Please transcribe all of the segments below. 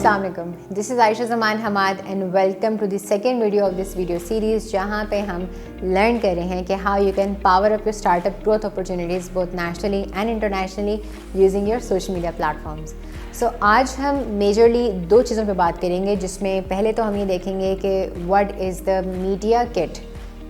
अस्सलाम वालेकुम, this is Ayesha Zaman Hammad and welcome to the second video of this video series, जहाँ पे हम लर्न कर रहे हैं कि how you can power up your startup growth opportunities both nationally and internationally using your social media platforms. So आज हम majorly दो चीज़ों पे बात करेंगे, जिसमें पहले तो हम ये देखेंगे कि what is the media kit,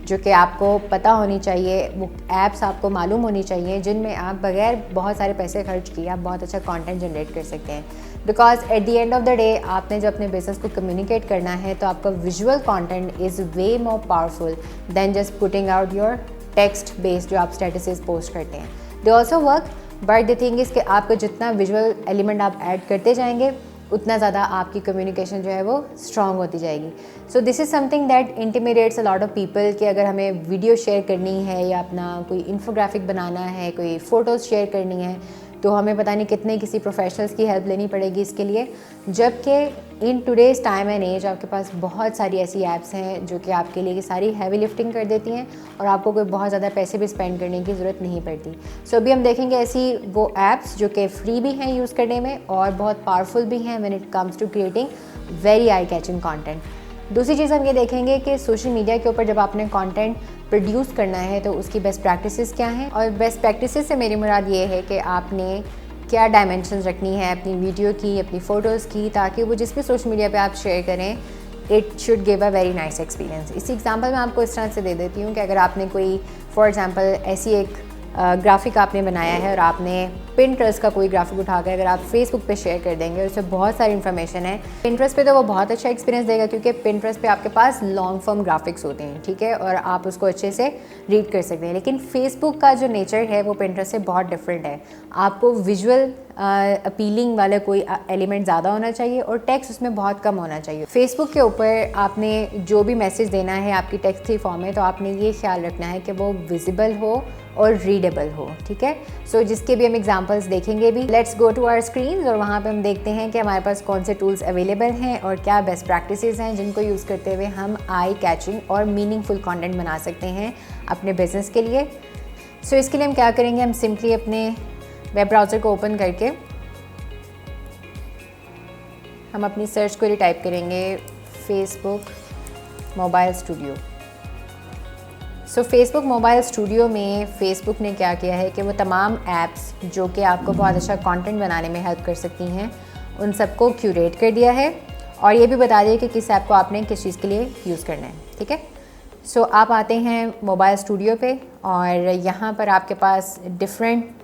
जो कि आपको पता होनी चाहिए, वो ऐप्स आपको मालूम होनी चाहिए जिनमें आप बगैर बहुत सारे पैसे खर्च किए आप बहुत अच्छा कंटेंट जनरेट कर सकते हैं। Because at the end of the day आपने जब अपने बिजनेस को कम्युनिकेट करना है तो आपका visual content is way more powerful than just putting out your text based जो आप स्टेटसेस पोस्ट करते हैं। They also work, but the thing is कि आपका जितना विजुअल एलिमेंट आप ऐड करते जाएंगे उतना ज़्यादा आपकी कम्युनिकेशन जो है वो स्ट्रॉन्ग होती जाएगी। So this is something that intimidates a lot of people कि अगर हमें वीडियो शेयर करनी है या अपना कोई इन्फोग्राफिक बनाना है, कोई फ़ोटोज़ शेयर करनी है, तो हमें पता नहीं कितने किसी प्रोफेशनल्स की हेल्प लेनी पड़ेगी इसके लिए। जबकि in today's time and age आपके पास बहुत सारी ऐसी ऐप्स हैं जो कि आपके लिए सारी हैवी लिफ्टिंग कर देती हैं और आपको कोई बहुत ज़्यादा पैसे भी स्पेंड करने की ज़रूरत नहीं पड़ती। सो अभी हम देखेंगे ऐसी वो ऐप्स जो कि फ्री भी हैं यूज़ करने में और बहुत पावरफुल भी हैं when it comes to creating very eye catching content. दूसरी चीज़ हम ये देखेंगे कि सोशल मीडिया के ऊपर जब आपने कंटेंट प्रोड्यूस करना है तो उसकी बेस्ट प्रैक्टिसेस क्या हैं, और बेस्ट प्रैक्टिसेस से मेरी मुराद ये है कि आपने क्या डायमेंशंस रखनी है अपनी वीडियो की, अपनी फ़ोटोज़ की, ताकि वो जिस भी सोशल मीडिया पे आप शेयर करें it should give a very nice experience. इसी एग्जांपल मैं आपको इस तरह से दे देती हूँ कि अगर आपने कोई फॉर एग्जांपल ऐसी एक ग्राफिक आपने बनाया है और आपने पिंटरेस्ट का कोई ग्राफिक उठाकर अगर आप फेसबुक पे शेयर कर देंगे, उसमें बहुत सारी इन्फॉर्मेशन है। पिंटरेस्ट पे तो वो बहुत अच्छा एक्सपीरियंस देगा क्योंकि पिंटरेस्ट पे आपके पास लॉन्ग फॉर्म ग्राफिक्स होते हैं, ठीक है, और आप उसको अच्छे से रीड कर सकते हैं। लेकिन फेसबुक का जो नेचर है वो पिंटरेस्ट से बहुत डिफरेंट है। आपको विजुअल अपीलिंग वाला कोई एलिमेंट ज़्यादा होना चाहिए और टेक्स्ट उसमें बहुत कम होना चाहिए। फेसबुक के ऊपर आपने जो भी मैसेज देना है आपकी टेक्स्ट की फॉर्म में, तो आपने ये ख्याल रखना है कि वो विजिबल हो और रीडेबल हो, ठीक है। सो जिसके भी हम एग्जांपल्स देखेंगे भी। Let's go to our screen और वहाँ पे हम देखते हैं कि हमारे पास कौन से टूल्स अवेलेबल हैं और क्या बेस्ट प्रैक्टिसेस हैं जिनको यूज़ करते हुए हम आई कैचिंग और मीनिंगफुल कंटेंट बना सकते हैं अपने बिजनेस के लिए। सो इसके लिए हम क्या करेंगे, हम सिंपली अपने वेब ब्राउज़र को ओपन करके हम अपनी सर्च क्वेरी टाइप करेंगे फेसबुक मोबाइल स्टूडियो। सो फेसबुक मोबाइल स्टूडियो में फेसबुक ने क्या किया है कि वो तमाम ऐप्स जो कि आपको बहुत अच्छा कंटेंट बनाने में हेल्प कर सकती हैं उन सबको क्यूरेट कर दिया है और ये भी बता दिया कि किस ऐप को आपने किस चीज़ के लिए यूज़ करना है, ठीक है। सो आप आते हैं मोबाइल स्टूडियो पे और यहाँ पर आपके पास डिफरेंट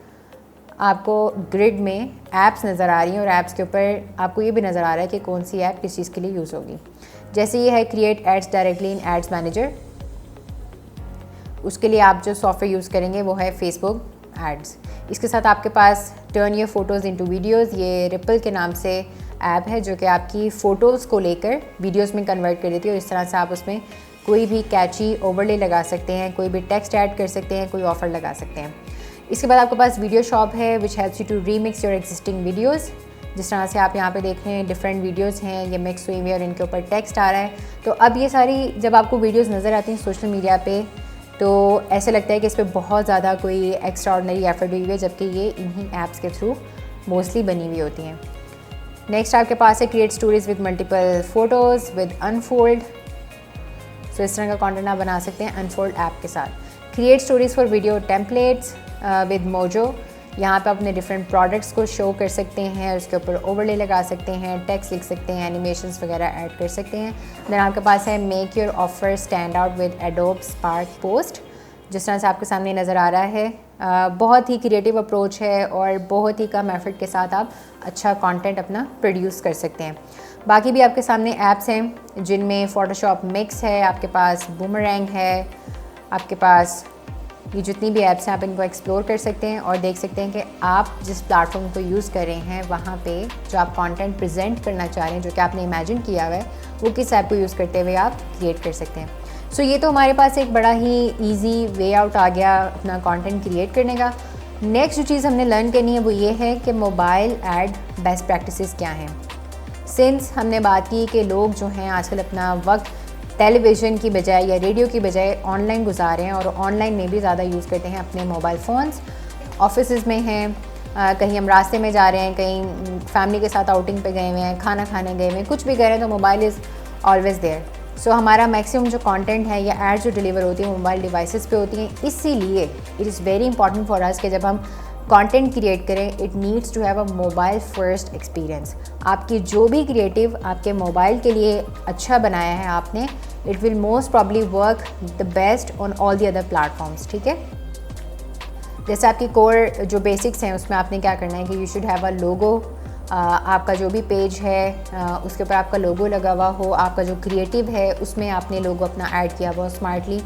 आपको ग्रिड में ऐप्स नज़र आ रही हैं और ऐप्स के ऊपर आपको ये भी नज़र आ रहा है कि कौन सी ऐप किस चीज़ के लिए यूज़ होगी। जैसे ये है create ads directly in ads manager, उसके लिए आप जो सॉफ्टवेयर यूज़ करेंगे वो है फेसबुक एड्स। इसके साथ आपके पास turn your photos into videos, ये रिपल के नाम से ऐप है जो कि आपकी फ़ोटोज़ को लेकर वीडियोज़ में कन्वर्ट कर देती है और इस तरह से आप उसमें कोई भी कैची ओवरले लगा सकते हैं, कोई भी टेक्स्ट ऐड कर सकते हैं, कोई ऑफ़र लगा सकते हैं। इसके बाद आपके पास वीडियो शॉप है which helps you to remix your existing videos. जिस तरह से आप यहाँ पे देख रहे हैं डिफरेंट वीडियोस हैं, ये मिक्स हुई हुई और इनके ऊपर टेक्स्ट आ रहा है। तो अब ये सारी जब आपको वीडियोस नज़र आती हैं सोशल मीडिया पे तो ऐसे लगता है कि इस पर बहुत ज़्यादा कोई एक्स्ट्रा ऑर्डिनरी एफर्ट हुई हुई है, जबकि ये इन्हीं ऐप्स के थ्रू मोस्टली बनी हुई होती हैं। नेक्स्ट आपके पास है create stories with multiple photos with unfold. So इस तरह का कंटेंट आप बना सकते हैं अनफोल्ड ऐप के साथ। Create stories for video templates with mojo, यहाँ पे अपने डिफरेंट प्रोडक्ट्स को शो कर सकते हैं, उसके ऊपर ओवरले लगा सकते हैं, टेक्स्ट लिख सकते हैं, एनिमेशंस वगैरह ऐड कर सकते हैं। देन आपके पास है make your offer stand out with adobe spark post, जिस तरह से आपके सामने नज़र आ रहा है। बहुत ही क्रिएटिव अप्रोच है और बहुत ही कम एफर्ट के साथ आप अच्छा कंटेंट अपना प्रोड्यूस कर सकते हैं। बाकी भी आपके सामने ऐप्स हैं जिनमें फ़ोटोशॉप मिक्स है, आपके पास बूमरैंग है, आपके पास ये जितनी भी ऐप्स हैं आप इनको एक्सप्लोर कर सकते हैं और देख सकते हैं कि आप जिस प्लेटफॉर्म को यूज़ कर रहे हैं वहाँ पे जो आप कंटेंट प्रेजेंट करना चाह रहे हैं, जो कि आपने इमेजिन किया हुआ है, वो किस ऐप को यूज़ करते हुए आप क्रिएट कर सकते हैं। सो ये तो हमारे पास एक बड़ा ही ईजी वे आउट आ गया अपना कंटेंट क्रिएट करने का। नेक्स्ट जो चीज़ हमने लर्न करनी है वो ये है कि मोबाइल ऐड बेस्ट प्रैक्टिसेस क्या हैं। सिंस हमने बात की कि लोग जो हैं आजकल अपना वक्त टेलीविज़न की बजाय या रेडियो की बजाय ऑनलाइन गुजारें और ऑनलाइन में भी ज़्यादा यूज़ करते हैं अपने मोबाइल फ़ोन्स, ऑफिस में हैं, कहीं हम रास्ते में जा रहे हैं, कहीं फैमिली के साथ आउटिंग पे गए हुए हैं, खाना खाने गए हुए हैं, कुछ भी कर रहे हैं, तो मोबाइल इज़ ऑलवेज़ देयर। सो हमारा मैक्सिमम जो कंटेंट है या एड्स जो डिलीवर होती है मोबाइल डिवाइसेस पे होती हैं। इसीलिए it is very important for us कि जब हम कंटेंट क्रिएट करें, it needs to have a mobile first experience. आपकी जो भी क्रिएटिव आपके मोबाइल के लिए अच्छा बनाया है आपने, it will most probably work the best on all the other platforms. ठीक है, जैसे आपकी कोर जो बेसिक्स हैं उसमें आपने क्या करना है कि यू शुड हैव अ लोगो। आपका जो भी पेज है उसके ऊपर आपका लोगो लगा हुआ हो, आपका जो क्रिएटिव है उसमें आपने लोगो अपना ऐड किया हुआ smartly.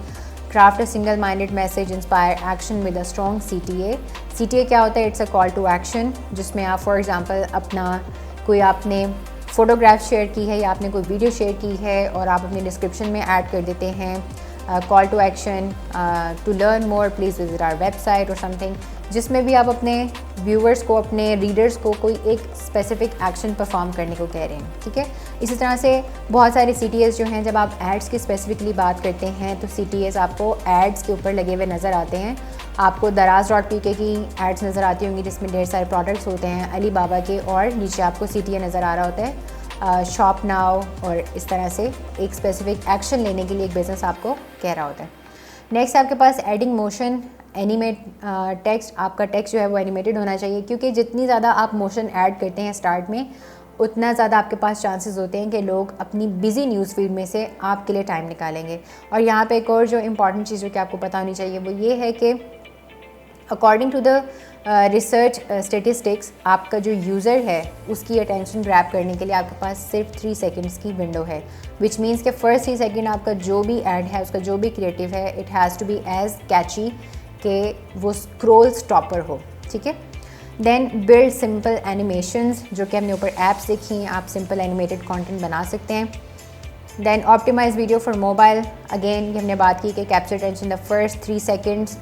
Craft a single minded message inspire action with a strong CTA। CTA क्या होता है? It's a call to action, जिसमें आप फॉर एग्जांपल अपना कोई आपने फ़ोटोग्राफ शेयर की है या आपने कोई वीडियो शेयर की है और आप अपने डिस्क्रिप्शन में ऐड कर देते हैं call to action to learn more please visit our website और समथिंग, जिसमें भी आप अपने व्यूवर्स को, अपने रीडर्स को कोई एक स्पेसिफिक एक्शन परफॉर्म करने को कह रहे हैं। ठीक है, इसी तरह से बहुत सारे CTAs जो हैं, जब आप एड्स की स्पेसिफिकली बात करते हैं तो CTAs आपको एड्स के ऊपर लगे हुए नज़र आते हैं। आपको Daraz.pk की एड्स नज़र आती होंगी जिसमें ढेर सारे प्रोडक्ट्स होते हैं अली बाबा के, और नीचे आपको CTA नज़र आ रहा होता है शॉप नाउ, और इस तरह से एक स्पेसिफिक एक्शन लेने के लिए एक बिज़नेस आपको कह रहा होता है। नेक्स्ट आपके पास एडिंग मोशन, एनिमेट टेक्स्ट। आपका टेक्स्ट जो है वो एनिमेटेड होना चाहिए, क्योंकि जितनी ज़्यादा आप मोशन ऐड करते हैं स्टार्ट में, उतना ज़्यादा आपके पास चांसेस होते हैं कि लोग अपनी बिजी न्यूज़ फीड में से आपके लिए टाइम निकालेंगे। और यहाँ पे एक और जो इम्पॉर्टेंट चीज़ जो कि आपको पता होनी चाहिए वो ये है कि according to the research statistics, आपका जो यूज़र है उसकी अटेंशन ग्रैब करने के लिए आपके पास सिर्फ 3 सेकेंड्स की विंडो है, विच मीन्स कि फर्स्ट 3 सेकेंड आपका जो भी ऐड है, उसका जो भी क्रिएटिव है, it has to be as catchy कि वो स्क्रॉल स्टॉपर हो। ठीक है, देन बिल्ड सिंपल एनिमेशंस, जो कि हमने ऊपर ऐप्स देखी हैं, आप सिंपल एनिमेटेड कंटेंट बना सकते हैं। Then optimize video for mobile, again हमने बात की कि capture attention the first 3 seconds,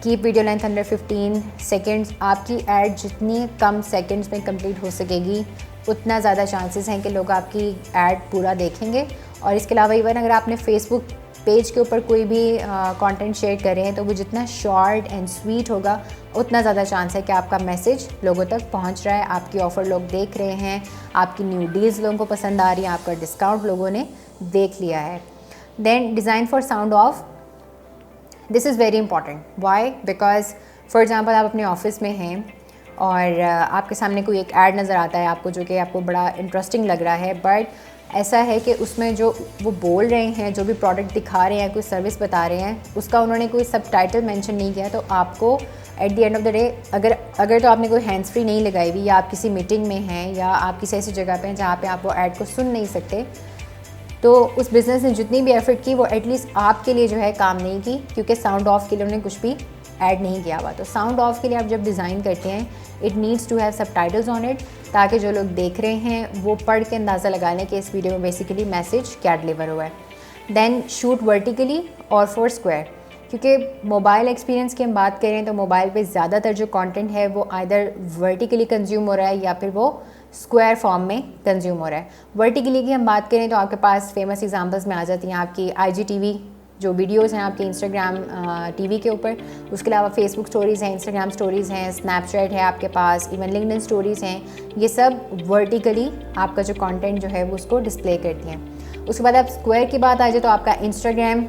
keep video length under 15 seconds. आपकी ऐड जितनी कम सेकेंड्स में कंप्लीट हो सकेगी, उतना ज़्यादा चांसेस हैं कि लोग आपकी ऐड पूरा देखेंगे। और इसके अलावा इवन अगर आपने फेसबुक पेज के ऊपर कोई भी कंटेंट शेयर कर रहे हैं, तो वो जितना शॉर्ट एंड स्वीट होगा, उतना ज़्यादा चांस है कि आपका मैसेज लोगों तक पहुंच रहा है, आपकी ऑफ़र लोग देख रहे हैं, आपकी न्यू डील्स लोगों को पसंद आ रही है, आपका डिस्काउंट लोगों ने देख लिया है। Then design for sound off, this is very important. Why? Because for example आप अपने ऑफिस में हैं और आपके सामने कोई एक ऐड नज़र आता है आपको, जो कि आपको बड़ा इंटरेस्टिंग लग रहा है, बट ऐसा है कि उसमें जो वो बोल रहे हैं, जो भी प्रोडक्ट दिखा रहे हैं, कोई सर्विस बता रहे हैं, उसका उन्होंने कोई सबटाइटल मेंशन नहीं किया, तो आपको eight the end of the day अगर तो आपने कोई हैंड्स फ्री नहीं लगाई हुई, या आप किसी मीटिंग में हैं, या आप किसी ऐसी जगह पे हैं जहाँ पे आप वो ऐड को सुन नहीं सकते, तो उस बिज़नेस ने जितनी भी एफर्ट की वो एटलीस्ट आपके लिए जो है काम नहीं की, क्योंकि साउंड ऑफ के लिए उन्होंने कुछ भी ऐड नहीं किया हुआ। तो साउंड ऑफ के लिए आप जब डिज़ाइन करते हैं, it needs to have subtitles on it, ताकि जो लोग देख रहे हैं वो पढ़ के अंदाज़ा लगा लें कि इस वीडियो में बेसिकली मैसेज क्या डिलीवर हुआ है। देन शूट वर्टिकली और फॉर स्क्वायर, क्योंकि मोबाइल एक्सपीरियंस की हम बात करें तो मोबाइल पे ज़्यादातर जो कंटेंट है वो आइदर वर्टिकली कंज्यूम हो रहा है या फिर वो स्क्वायर फॉर्म में कंज्यूम हो रहा है। वर्टिकली की हम बात करें तो आपके पास फेमस एग्जांपल्स में आ जाती हैं आपकी IGTV जो वीडियोस हैं आपके इंस्टाग्राम TV के ऊपर, उसके अलावा फेसबुक स्टोरीज़ हैं, इंस्टाग्राम स्टोरीज़ हैं, स्नैपचैट है आपके पास, इवन लिंक्डइन स्टोरीज़ हैं। ये सब वर्टिकली आपका जो कंटेंट जो है वो उसको डिस्प्ले करती हैं। उसके बाद आप स्क्वायर की बात आ जाए तो आपका इंस्टाग्राम,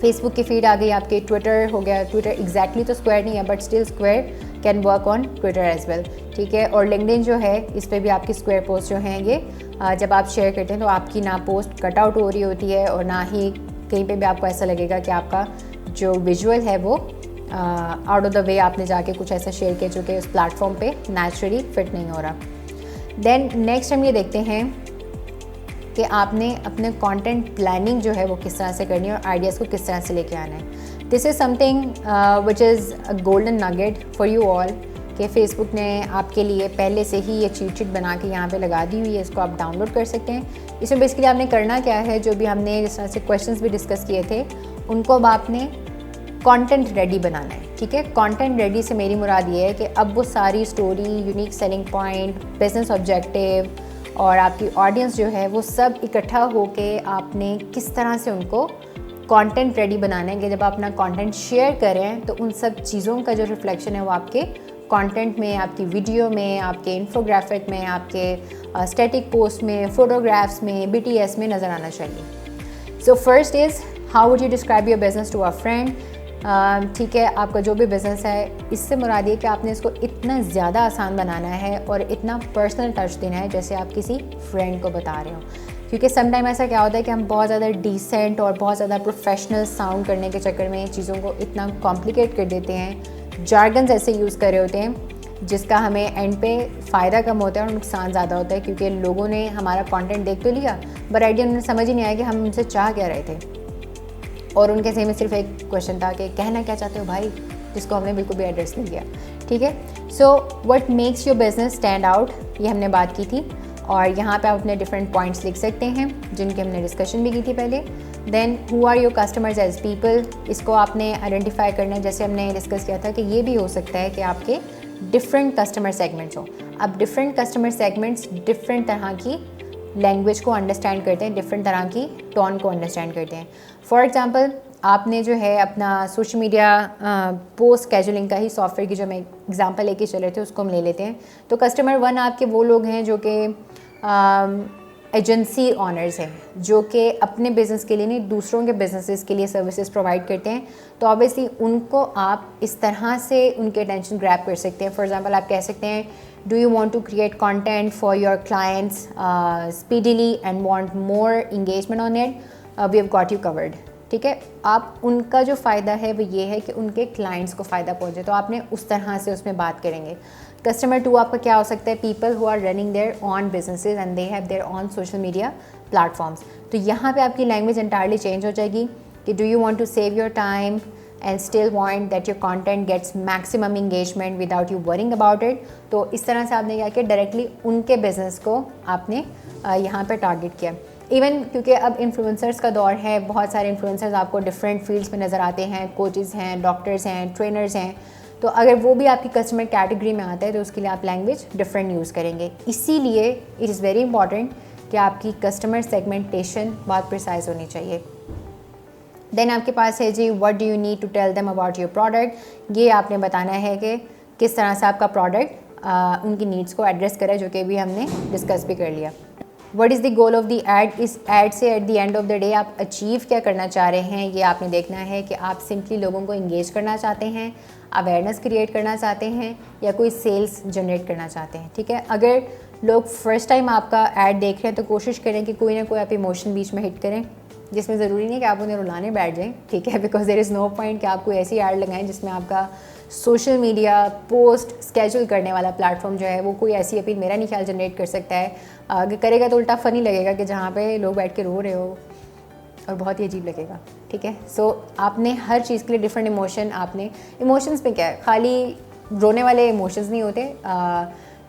फेसबुक की फीड आ गई, आपके ट्विटर हो गया। ट्विटर एग्जैक्टली तो स्क्वायर नहीं है, but still square can work on Twitter as well. ठीक है, और लिंक्डइन जो है इस पर भी आपकी स्क्वायर पोस्ट जो हैं ये जब आप शेयर करते हैं तो आपकी ना पोस्ट कट आउट हो रही होती है, और ना ही कहीं पे भी आपको ऐसा लगेगा कि आपका जो विजुअल है वो आउट ऑफ द वे आपने जाके कुछ ऐसा शेयर किया जो कि उस प्लेटफॉर्म पे नेचुरली फिट नहीं हो रहा। देन नेक्स्ट हम ये देखते हैं कि आपने अपने कंटेंट प्लानिंग जो है वो किस तरह से करनी है और आइडियाज़ को किस तरह से लेके आना है। This is something which is a golden nugget for you all, कि फेसबुक ने आपके लिए पहले से ही ये चीट शीट बना के यहाँ पे लगा दी हुई है, इसको आप डाउनलोड कर सकते हैं। इसमें बेसिकली आपने करना क्या है, जो भी हमने जिस तरह से क्वेश्चंस भी डिस्कस किए थे उनको अब आपने कंटेंट रेडी बनाना है। ठीक है, कंटेंट रेडी से मेरी मुराद ये है कि अब वो सारी story, unique selling point, business objective और आपकी ऑडियंस जो है वो सब इकट्ठा होके आपने किस तरह से उनको कंटेंट रेडी बनाना है कि जब आप अपना कंटेंट शेयर करें तो उन सब चीज़ों का जो रिफ्लेक्शन है वो आपके कंटेंट में, आपकी वीडियो में, आपके इन्फोग्राफिक में, आपके स्टैटिक पोस्ट में, फोटोग्राफ्स में, BTS में नज़र आना चाहिए। So first is how would you describe your business to a friend. ठीक है, आपका जो भी बिज़नेस है, इससे मुराद ये कि आपने इसको इतना ज़्यादा आसान बनाना है और इतना पर्सनल टच देना है जैसे आप किसी फ्रेंड को बता रहे हो। क्योंकि सम टाइम ऐसा क्या होता है कि हम बहुत ज़्यादा डिसेंट और बहुत ज़्यादा प्रोफेशनल साउंड करने के चक्कर में चीज़ों को इतना कॉम्प्लिकेट कर देते हैं, जार्गन्स ऐसे यूज़ कर रहे होते हैं जिसका हमें एंड पे फ़ायदा कम होता है और नुकसान ज़्यादा होता है। क्योंकि लोगों ने हमारा कंटेंट देख तो लिया, बट आइडिया उन्हें समझ ही नहीं आया कि हम उनसे चाह क्या रहे थे, और उनके सही में सिर्फ एक क्वेश्चन था कि कहना क्या चाहते हो भाई, जिसको हमने बिल्कुल भी एड्रेस नहीं किया। ठीक है, so what makes your business stand out, ये हमने बात की थी, और यहाँ पे आप अपने डिफरेंट पॉइंट्स लिख सकते हैं जिनके हमने डिस्कशन भी की थी पहले। Then who are your customers as people, इसको आपने आइडेंटिफाई करना है। जैसे हमने डिस्कस किया था कि ये भी हो सकता है कि आपके डिफरेंट कस्टमर सेगमेंट्स हों। अब डिफरेंट कस्टमर सेगमेंट्स डिफरेंट तरह की लैंग्वेज को अंडरस्टैंड करते हैं, डिफरेंट तरह की टोन को अंडरस्टैंड करते हैं। फॉर एग्जांपल, आपने जो है अपना सोशल मीडिया पोस्ट स्केजुलिंग का ही सॉफ्टवेयर की जो मैं एग्जांपल लेके चले थे उसको हम ले लेते हैं। तो कस्टमर 1 आपके वो लोग हैं जो कि एजेंसी ऑनर्स हैं, जो कि अपने बिज़नेस के लिए नहीं, दूसरों के बिजनेसेस के लिए सर्विसेज प्रोवाइड करते हैं। तो ऑब्वियसली उनको आप इस तरह से उनके अटेंशन ग्रैब कर सकते हैं। फॉर एग्जांपल, आप कह सकते हैं, do you want to create content for your clients speedily and want more engagement on it, we have got you covered. ठीक है, आप उनका जो फ़ायदा है वो ये है कि उनके क्लाइंट्स को फ़ायदा पहुंचे, तो आपने उस तरह से उसमें बात करेंगे। कस्टमर 2 आपका क्या हो सकता है, people who are running their own businesses and they have their own social media platforms. तो यहाँ पे आपकी लैंग्वेज एंटायरली चेंज हो जाएगी कि do you want to save your time and still want that your content gets maximum engagement without you worrying about it. तो इस तरह से आपने क्या किया, डायरेक्टली उनके बिजनेस को आपने यहाँ पर टारगेट किया। इवन क्योंकि अब इन्फ्लुएंसर्स का दौर है, बहुत सारे इन्फ्लुएंसर्स आपको डिफरेंट फील्ड्स में नज़र आते हैं, कोचेज़ हैं, डॉक्टर्स हैं, ट्रेनर्स हैं। तो अगर वो भी आपकी कस्टमर कैटेगरी में आता है तो उसके लिए आप लैंग्वेज डिफरेंट यूज़ करेंगे। इसीलिए इट इज़ वेरी इंपॉर्टेंट कि आपकी कस्टमर सेगमेंटेशन बहुत प्रिसाइज होनी चाहिए। देन आपके पास है जी, what do you need to tell them about your product. ये आपने बताना है कि किस तरह से आपका प्रोडक्ट उनकी नीड्स को एड्रेस करे, जो कि भी हमने डिस्कस भी कर लिया। What is the goal of the ad, इस एड से at the end of the day आप अचीव क्या करना चाह रहे हैं, ये आपने देखना है कि आप सिंपली लोगों को इंगेज करना चाहते हैं, अवेयरनेस क्रिएट करना चाहते हैं, या कोई सेल्स जनरेट करना चाहते हैं। ठीक है, अगर लोग फर्स्ट टाइम आपका ऐड देख रहे हैं तो कोशिश करें कि कोई ना कोई आप इमोशन बीच में हिट करें, जिसमें ज़रूरी नहीं कि आप उन्हें रुलाने बैठ जाएं। ठीक है, because there is no point कि आप कोई ऐसी ऐड लगाएं जिसमें आपका सोशल मीडिया पोस्ट स्केड्यूल करने वाला प्लेटफॉर्म जो है वो कोई ऐसी अपील मेरा नहीं ख्याल जनरेट कर सकता है। अगर करेगा तो उल्टा फ़नी लगेगा कि जहाँ पे लोग बैठ के रो रहे हो, और बहुत ही अजीब लगेगा। ठीक है, सो आपने हर चीज़ के लिए डिफरेंट इमोशन, आपने इमोशंस में क्या है, खाली रोने वाले इमोशंस नहीं होते।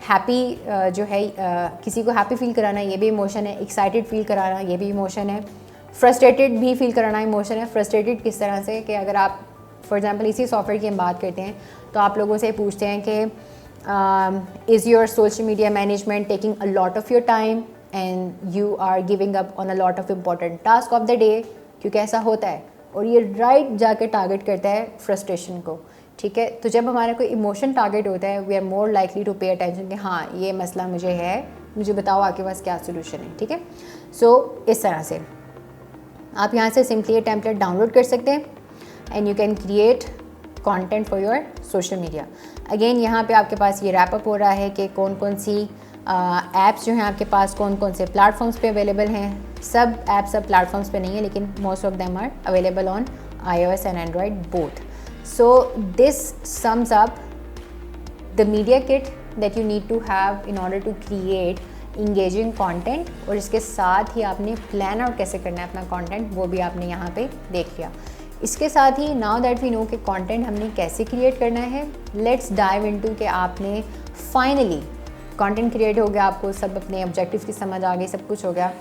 हैप्पी जो है किसी को हैप्पी फील कराना ये भी इमोशन है, एक्साइटेड फील कराना ये भी इमोशन है, फ्रस्ट्रेटेड भी फील कराना इमोशन है। फ्रस्ट्रेटेड किस तरह से कि अगर आप फॉर एग्जांपल इसी सॉफ्टवेयर की हम बात करते हैं तो आप लोगों से पूछते हैं कि is your social media management taking a lot of your time and you are giving up on a lot of important task of the day, क्योंकि ऐसा होता है और ये राइट जाके टारगेट करता है फ्रस्ट्रेशन को। ठीक है, तो जब हमारा कोई इमोशन टारगेट होता है we are more likely to pay attention कि हाँ ये मसला मुझे है, मुझे बताओ आपके पास क्या सोल्यूशन है। ठीक है, सो इस तरह से आप यहाँ से सिंपली ये टेम्पलेट डाउनलोड कर सकते हैं and you can create content for your social media. Again यहाँ पे आपके पास ये रैप अप हो रहा है कि कौन कौन सी ऐप्स जो हैं आपके पास, कौन कौन से प्लेटफॉर्म्स पे अवेलेबल हैं। सब ऐप्स सब प्लेटफॉर्म्स पे नहीं है, लेकिन most of them are available on iOS and Android both. So this sums up the media kit that you need to have in order to create engaging content, और इसके साथ ही आपने प्लान आउट कैसे करना है अपना कंटेंट वो भी आपने यहाँ पे देख लिया। इसके साथ ही नाउ दैट वी नो कि कंटेंट हमने कैसे क्रिएट करना है, लेट्स डाइव इनटू कि आपने फाइनली कंटेंट क्रिएट हो गया, आपको सब अपने ऑब्जेक्टिव्स की समझ आ गई, सब कुछ हो गया।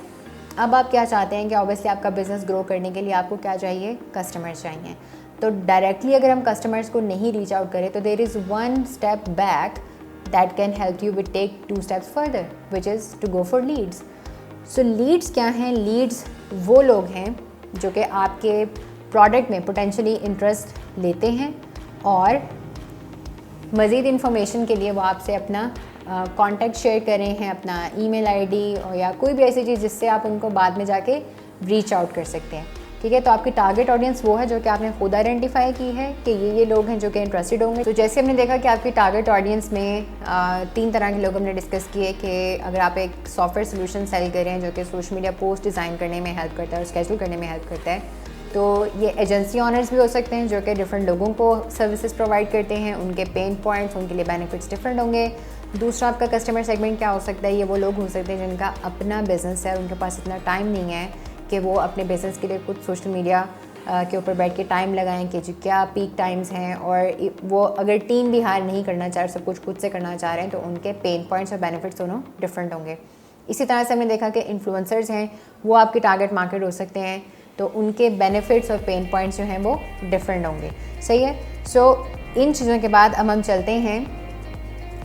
अब आप क्या चाहते हैं कि ऑब्वियसली आपका बिजनेस ग्रो करने के लिए आपको क्या चाहिए, कस्टमर्स चाहिए। तो डायरेक्टली अगर हम कस्टमर्स को नहीं रीच आउट करें तो there is one step back that can help you with take 2 steps further, which is to go for leads. So leads क्या हैं? leads वो लोग हैं जो कि आपके प्रोडक्ट में पोटेंशियली इंटरेस्ट लेते हैं और मज़ीद इन्फॉर्मेशन के लिए वो आपसे अपना कॉन्टैक्ट शेयर करें हैं, अपना ईमेल आईडी और या कोई भी ऐसी चीज़ जिससे आप उनको बाद में जाके रीच आउट कर सकते हैं। ठीक है, तो आपकी टारगेट ऑडियंस वो है जो कि आपने खुद आइडेंटिफाई की है कि ये लोग हैं जो कि इंटरेस्टेड होंगे। तो जैसे हमने देखा कि आपकी टारगेट ऑडियंस में 3 तरह के लोग हमने डिस्कस किए कि अगर आप एक सॉफ्टवेयर सोल्यूशन सेल करें जो कि सोशल मीडिया पोस्ट डिज़ाइन करने में हेल्प करता है और स्केड्यूल करने में हेल्प करता है, तो ये एजेंसी ऑनर्स भी हो सकते हैं जो कि डिफरेंट लोगों को सर्विसेज प्रोवाइड करते हैं, उनके पेन पॉइंट्स, उनके लिए बेनिफिट्स डिफरेंट होंगे। दूसरा आपका कस्टमर सेगमेंट क्या हो सकता है, ये वो लोग हो सकते हैं जिनका अपना बिज़नेस है, उनके पास इतना टाइम नहीं है कि वो अपने बिज़नेस के लिए कुछ सोशल मीडिया के ऊपर बैठ के टाइम लगाएं कि जो क्या पीक टाइम्स हैं, और वो अगर टीम भी हायर नहीं करना चाह रहे, सब कुछ खुद से करना चाह रहे हैं, तो उनके पेन पॉइंट्स और बेनिफिट्स दोनों डिफरेंट होंगे। इसी तरह से हमने देखा कि इन्फ्लुएंसर्स हैं, वो आपकी टारगेट मार्केट हो सकते हैं, तो उनके बेनिफिट्स और पेन पॉइंट्स जो हैं वो डिफरेंट होंगे। सही है। सो इन चीज़ों के बाद अब हम चलते हैं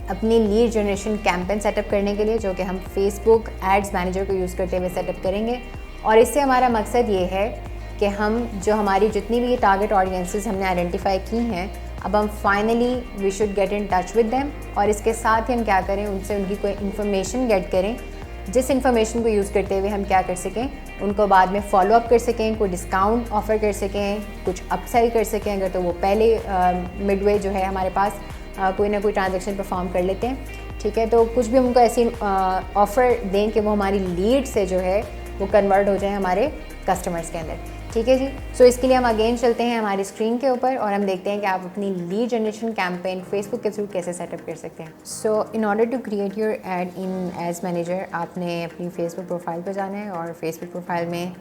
अपनी लीड जनरेशन कैंपेन सेटअप करने के लिए, जो कि हम फेसबुक एड्स मैनेजर को यूज़ करते हुए सेटअप करेंगे। और इससे हमारा मकसद ये है कि हम जो हमारी जितनी भी टारगेट ऑडियंसेस हमने आइडेंटिफाई की हैं, अब हम finally we should get in touch with them, और इसके साथ ही हम क्या करें, उनसे उनकी कोई इन्फॉर्मेशन गेट करें, जिस इन्फॉर्मेशन को यूज़ करते हुए हम क्या कर सकें, उनको बाद में फॉलो अप कर सकें, कोई डिस्काउंट ऑफ़र कर सकें, कुछ अपसेल कर सकें अगर तो वो पहले मिडवे जो है हमारे पास कोई ना कोई ट्रांजैक्शन परफॉर्म कर लेते हैं। ठीक है, तो कुछ भी हमको ऐसी ऑफ़र दें कि वो हमारी लीड से जो है वो कन्वर्ट हो जाए हमारे कस्टमर्स के अंदर। ठीक है जी। सो इसके लिए हम अगेन चलते हैं हमारी स्क्रीन के ऊपर और हम देखते हैं कि आप अपनी लीड जनरेशन कैंपेन फेसबुक के थ्रू कैसे सेटअप कर सकते हैं। So in order to create your ad in ads manager, आपने अपनी फेसबुक प्रोफाइल पर जाना है, और फेसबुक प्रोफाइल में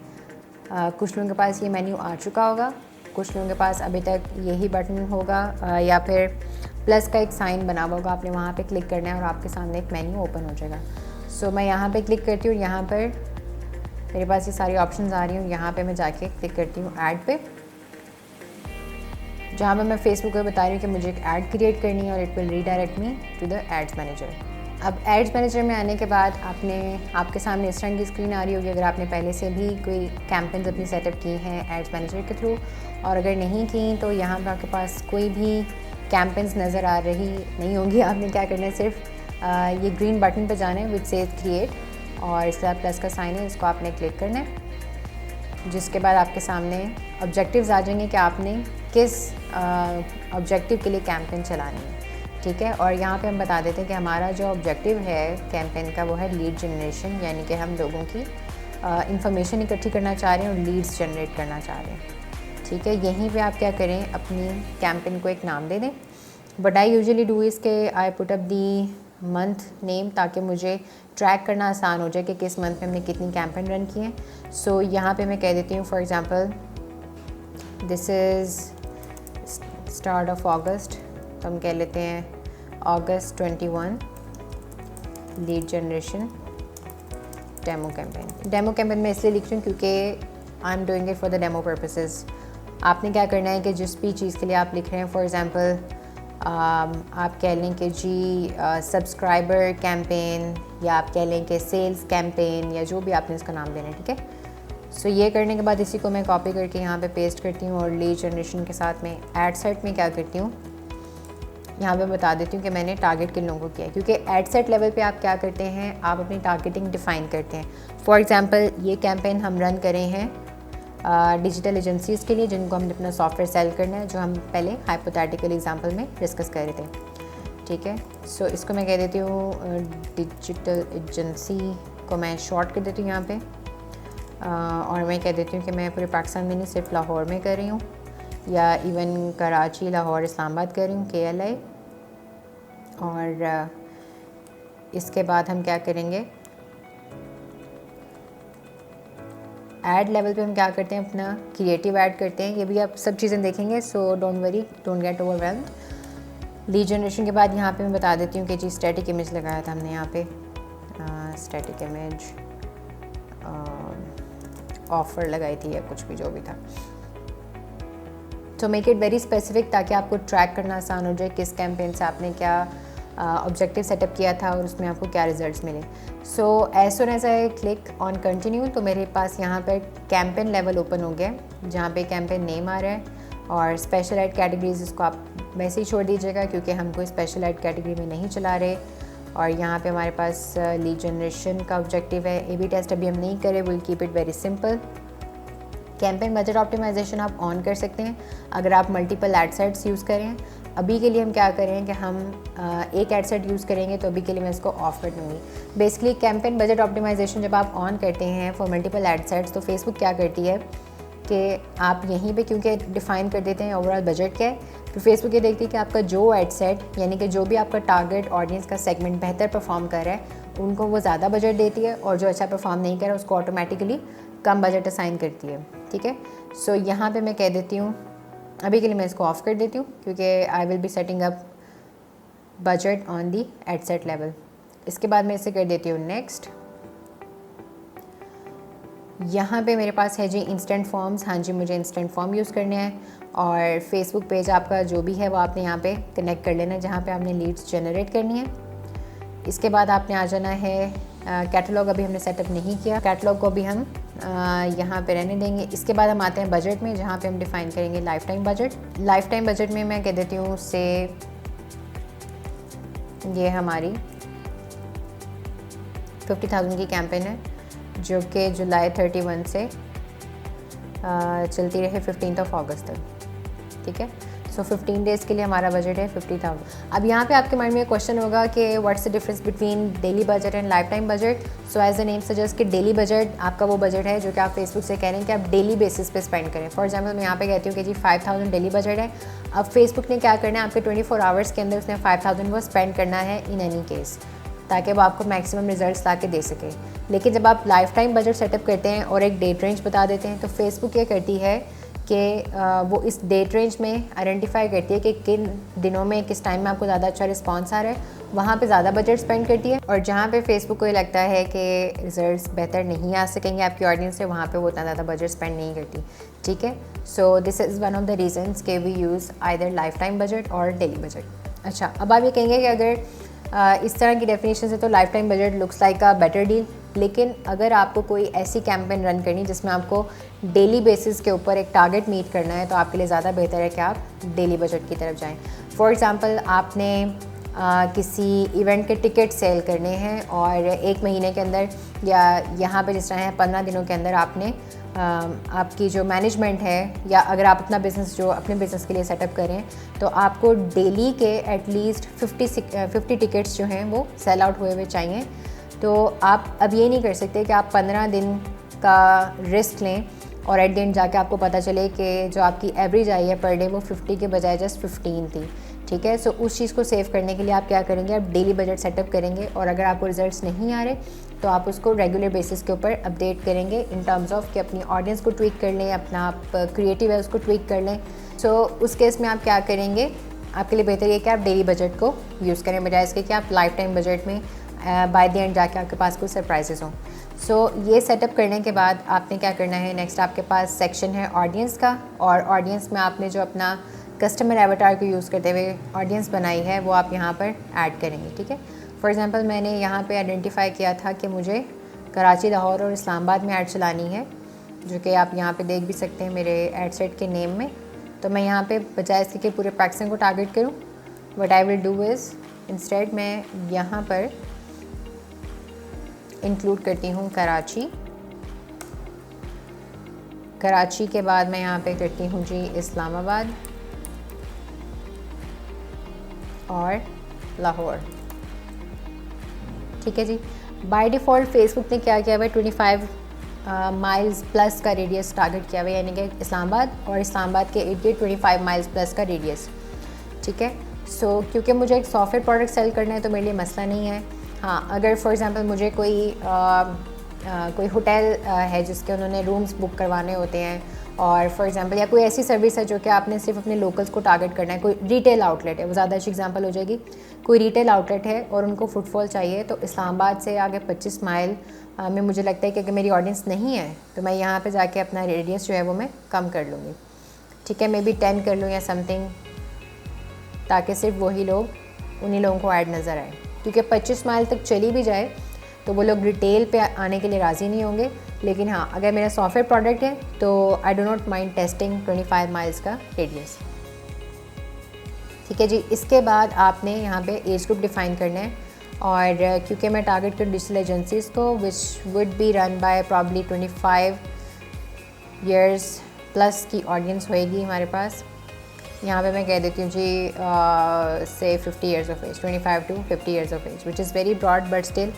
कुछ लोगों के पास ये मेन्यू आ चुका होगा, कुछ लोगों के पास अभी तक यही बटन होगा या फिर प्लस का एक साइन बना हुआ होगा, आपने वहाँ पे क्लिक करना है और आपके सामने एक मेन्यू ओपन हो जाएगा। सो मैं यहाँ पे क्लिक करती हूँ, यहाँ पर मेरे पास ये सारी ऑप्शंस आ रही हूँ, यहाँ पे मैं जाके क्लिक करती हूँ ऐड पे, जहाँ पे मैं फेसबुक पे बता रही हूँ कि मुझे एक ऐड क्रिएट करनी है और it will redirect me to the ads manager. अब एड्स मैनेजर में आने के बाद आपके सामने इस तरह की स्क्रीन आ रही होगी अगर आपने पहले से भी कोई कैंपेन्स अपनी सेटअप की हैं एड्स मैनेजर के थ्रू, और अगर नहीं की तो यहाँ पर आपके पास कोई भी कैंपेन्स नज़र आ रही नहीं होंगी। आपने क्या करना है, सिर्फ ये ग्रीन बटन पे जाना है विच सेज क्रिएट, और इसके बाद प्लस का साइन है, इसको आपने क्लिक करना है, जिसके बाद आपके सामने ऑब्जेक्टिव्स आ जाएंगे कि आपने किस ऑब्जेक्टिव के लिए कैंपेन चलानी है। ठीक है, और यहाँ पे हम बता देते हैं कि हमारा जो ऑब्जेक्टिव है कैंपेन का वो है लीड जनरेशन, यानी कि हम लोगों की इंफॉर्मेशन इकट्ठी करना चाह रहे हैं और लीड्स जनरेट करना चाह रहे हैं। ठीक है, यहीं पे आप क्या करें, अपनी कैंपेन को एक नाम दे दें। But I usually do is के I put up the month name, ताकि मुझे ट्रैक करना आसान हो जाए कि किस मंथ में हमने कितनी कैंपेन रन की है। सो यहाँ पे मैं कह देती हूँ for example this is start of अगस्त, तो हम कह लेते हैं अगस्त 21 lead generation demo campaign. Demo campaign मैं इसलिए लिख रही हूँ क्योंकि I am doing it for the demo purposes. आपने क्या करना है कि जिस भी चीज़ के लिए आप लिख रहे हैं, फॉर एग्ज़ाम्पल आप कह लें कि जी सब्सक्राइबर कैंपेन, या आप कह लें कि सेल्स कैंपेन, या जो भी आपने इसका नाम देना है। ठीक है, सो ये करने के बाद इसी को मैं कॉपी करके यहाँ पे पेस्ट करती हूँ, और लीड जनरेशन के साथ में एड सेट में क्या करती हूँ, यहाँ पे बता देती हूँ कि मैंने टारगेट किन लोगों को किया है, क्योंकि एड सेट लेवल पे आप क्या करते हैं, आप अपनी टारगेटिंग डिफ़ाइन करते हैं। फॉर एग्ज़ाम्पल ये कैंपेन हम रन करें हैं डिजिटल एजेंसीज़ के लिए जिनको हमने अपना सॉफ्टवेयर सेल करना है, जो हम पहले हाइपोथेटिकल एग्जांपल में डिस्कस कर रहे थे। ठीक है, सो इसको मैं कह देती हूँ डिजिटल एजेंसी को मैं शॉर्ट कर देती हूँ यहाँ पे, और मैं कह देती हूँ कि मैं पूरे पाकिस्तान में नहीं सिर्फ लाहौर में कर रही हूँ, या इवन कराची, लाहौर, इस्लामाबाद कर रही हूँ, KLI। और इसके बाद हम क्या करेंगे, ऐड लेवल पे हम क्या करते हैं, अपना क्रिएटिव ऐड करते हैं। ये भी आप सब चीज़ें देखेंगे, so don't worry, don't get overwhelmed. Lead generation के बाद यहाँ पे मैं बता देती हूँ कि जी स्टैटिक इमेज लगाया था हमने यहाँ पे, स्टैटिक इमेज ऑफ़र लगाई थी या कुछ भी जो भी था। तो मेक इट वेरी स्पेसिफिक ताकि आपको ट्रैक करना आसान हो जाए किस कैंपेन से आपने क्या ऑब्जेक्टिव सेटअप किया था और उसमें आपको क्या रिजल्ट्स मिले। So as soon as I click on continue, तो मेरे पास यहाँ पर कैंपेन लेवल ओपन हो गया, जहाँ पे कैंपेन नेम आ रहा है और स्पेशल ऐड कैटेगरीज, इसको आप वैसे ही छोड़ दीजिएगा क्योंकि हम कोई स्पेशल एड कैटेगरी में नहीं चला रहे। और यहाँ पे हमारे पास लीड जनरेशन का ऑब्जेक्टिव है। ए बी टेस्ट अभी हम नहीं करें, will keep it very simple. Campaign budget optimisation आप ऑन कर सकते हैं अगर आप मल्टीपल एड सेट्स यूज़ करें। अभी के लिए हम क्या करें कि हम एक एड सेट यूज़ करेंगे, तो अभी के लिए मैं इसको ऑफ कर दूँगी। बेसिकली कैंपेन बजट ऑप्टिमाइजेशन जब आप ऑन करते हैं फॉर मल्टीपल एड सेट्स, तो फेसबुक क्या करती है कि आप यहीं पे क्योंकि डिफ़ाइन कर देते हैं ओवरऑल बजट क्या है, तो फेसबुक ये देखती है कि आपका जो एड सेट यानी कि जो भी आपका टारगेट ऑडियंस का सेगमेंट बेहतर परफॉर्म कर रहा है उनको वो ज़्यादा बजट देती है, और जो अच्छा परफॉर्म नहीं कर रहा उसको ऑटोमेटिकली कम बजट असाइन करती है। ठीक है, सो यहाँ पे मैं कह देती हूँ अभी के लिए मैं इसको ऑफ कर देती हूँ क्योंकि I will be setting up budget on the ad set level. इसके बाद मैं इसे कर देती हूँ नेक्स्ट। यहाँ पे मेरे पास है जी इंस्टेंट फॉर्म्स। हाँ जी, मुझे इंस्टेंट फॉर्म यूज़ करने हैं, और फेसबुक पेज आपका जो भी है वो आपने यहाँ पे कनेक्ट कर लेना है जहाँ पे आपने लीड्स जनरेट करनी है। इसके बाद आपने आ जाना है कैटलॉग अभी हमने सेटअप नहीं किया, कैटलॉग को भी हम यहाँ पे रहने देंगे। इसके बाद हम आते हैं बजट में जहाँ पे हम डिफ़ाइन करेंगे life time budget. Life time budget में मैं कह देती हूँ से ये हमारी 50,000 की कैंपेन है जो कि जुलाई 31 से चलती रहे 15 अगस्त तक। ठीक है, सो 15 डेज़ के लिए हमारा बजट है 50,000। अब यहाँ पे आपके माइंड में क्वेश्चन होगा कि what's the difference between daily budget and lifetime budget. So as the name suggest कि डेली बजट आपका वो बजट है जो कि आप फेसबुक से कह रहे हैं कि आप डेली बेसिस पे स्पेंड करें। फॉर एग्जांपल मैं यहाँ पे कहती हूँ कि जी 5,000 डेली बजट है। अब फेसबुक ने क्या करना है, आपके 24 आवर्स के अंदर उसने 5,000 वो स्पेंड करना है इन एनी केस, ताकि वो आपको मैक्सिमम रिजल्ट्स ला के दे सके। लेकिन जब आप लाइफ टाइम बजट सेटअप करते हैं और एक डेट रेंज बता देते हैं, तो फेसबुक ये करती है कि वो इस डेट रेंज में आइडेंटिफाई करती है कि किन दिनों में किस टाइम में आपको ज़्यादा अच्छा रिस्पांस आ रहा है, वहाँ पे ज़्यादा बजट स्पेंड करती है। और जहाँ पे फेसबुक को ये लगता है कि रिजल्ट्स बेहतर नहीं आ सकेंगे आपकी ऑडियंस से, वहाँ पे वो उतना ज़्यादा बजट स्पेंड नहीं करती। ठीक है, so this is one of the reasons के we use either lifetime budget और डेली बजट। अच्छा, अब आप ये कहेंगे कि अगर इस तरह की डेफिनेशन से तो life time budget looks like a better deal, लेकिन अगर आपको कोई ऐसी कैंपेन रन करनी जिसमें आपको डेली बेसिस के ऊपर एक टारगेट मीट करना है, तो आपके लिए ज़्यादा बेहतर है कि आप डेली बजट की तरफ जाएं। फॉर एग्ज़ाम्पल आपने किसी इवेंट के टिकट सेल करने हैं और एक महीने के अंदर या यहाँ पे जिस तरह है 15 दिनों के अंदर आपने आपकी जो मैनेजमेंट है, या अगर आप अपना बिज़नेस जो अपने बिज़नेस के लिए सेटअप करें, तो आपको डेली के एटलीस्ट 50 टिकट्स जो हैं वो सेल आउट हुए हुए चाहिए। तो आप अब ये नहीं कर सकते कि आप 15 दिन का रिस्क लें और एट द एंड जाके आपको पता चले कि जो आपकी एवरेज आई है पर डे वो 50 के बजाय जस्ट 15 थी। ठीक है, सो उस चीज़ को सेव करने के लिए आप क्या करेंगे, आप डेली बजट सेटअप करेंगे, और अगर आपको रिजल्ट्स नहीं आ रहे तो आप उसको रेगुलर बेसिस के ऊपर अपडेट करेंगे इन टर्म्स ऑफ कि अपनी ऑडियंस को ट्वीक कर लें, अपना आप क्रिएटिव है उसको ट्वीक कर लें। सो उस केस में आप क्या करेंगे, आपके लिए बेहतर ये कि आप डेली बजट को यूज़ करें बजाय इसके कि आप लाइफ टाइम बजट में बाय द एंड जाके आपके पास कोई सरप्राइजेस हों। सो ये सेटअप करने के बाद आपने क्या करना है, नेक्स्ट आपके पास सेक्शन है ऑडियंस का, और ऑडियंस में आपने जो अपना कस्टमर एवटार को यूज़ करते हुए ऑडियंस बनाई है वो आप यहाँ पर ऐड करेंगे। ठीक है, फॉर एग्जांपल मैंने यहाँ पे आइडेंटिफाई किया था कि मुझे कराची, लाहौर और इस्लामाबाद में ऐड चलानी है, जो कि आप यहाँ पे देख भी सकते हैं मेरे ऐड सेट के नेम में। तो मैं यहाँ पे बजाय इसके कि पूरे पाकिस्तान को टारगेट करूँ, what I will do is instead मैं यहाँ पर इंक्लूड करती हूँ कराची। कराची के बाद मैं यहाँ पे करती हूँ जी इस्लामाबाद और लाहौर। ठीक है जी, बाय डिफ़ॉल्ट फेसबुक ने क्या किया हुआ है, 25 माइल्स प्लस का रेडियस टारगेट किया हुआ है, यानी कि इस्लामाबाद और इस्लामाबाद के इर्द गिर्द 25 माइल्स प्लस का रेडियस। ठीक है, सो क्योंकि मुझे एक सॉफ्टवेयर प्रोडक्ट सेल करना है तो मेरे लिए मसला नहीं है। हाँ, अगर फॉर एग्जांपल मुझे कोई होटल है जिसके उन्होंने रूम्स बुक करवाने होते हैं, और फॉर एग्जांपल या कोई ऐसी सर्विस है जो कि आपने सिर्फ अपने लोकल्स को टारगेट करना है, कोई रिटेल आउटलेट है, वो ज़्यादा अच्छी एग्जांपल हो जाएगी। कोई रिटेल आउटलेट है और उनको फुटफॉल चाहिए, तो इस्लामाबाद से आगे 25 माइल में मुझे लगता है कि अगर मेरी ऑडियंस नहीं है तो मैं यहाँ पे जाके अपना रेडियस जो है वो मैं कम कर लूँगी। ठीक है, मे बी 10 कर लूँ या समथिंग, ताकि सिर्फ वही लोग उन्हीं लोगों को ऐड नज़र आए, क्योंकि 25 माइल तक चली भी जाए तो वो लोग रिटेल पे आने के लिए राज़ी नहीं होंगे। लेकिन हाँ, अगर मेरा सॉफ्टवेयर प्रोडक्ट है तो I do not mind testing 25 miles का रेडियस। ठीक है जी। इसके बाद आपने यहाँ पे एज ग्रुप डिफ़ाइन करना है, और क्योंकि मैं टारगेट कर डिजिटल एजेंसीज़ को which would be run by probably 25 years plus की ऑडियंस होएगी हमारे पास। यहाँ पे मैं कह देती हूँ जी से 50 years of age, 25 to 50 years of age, which is very broad but still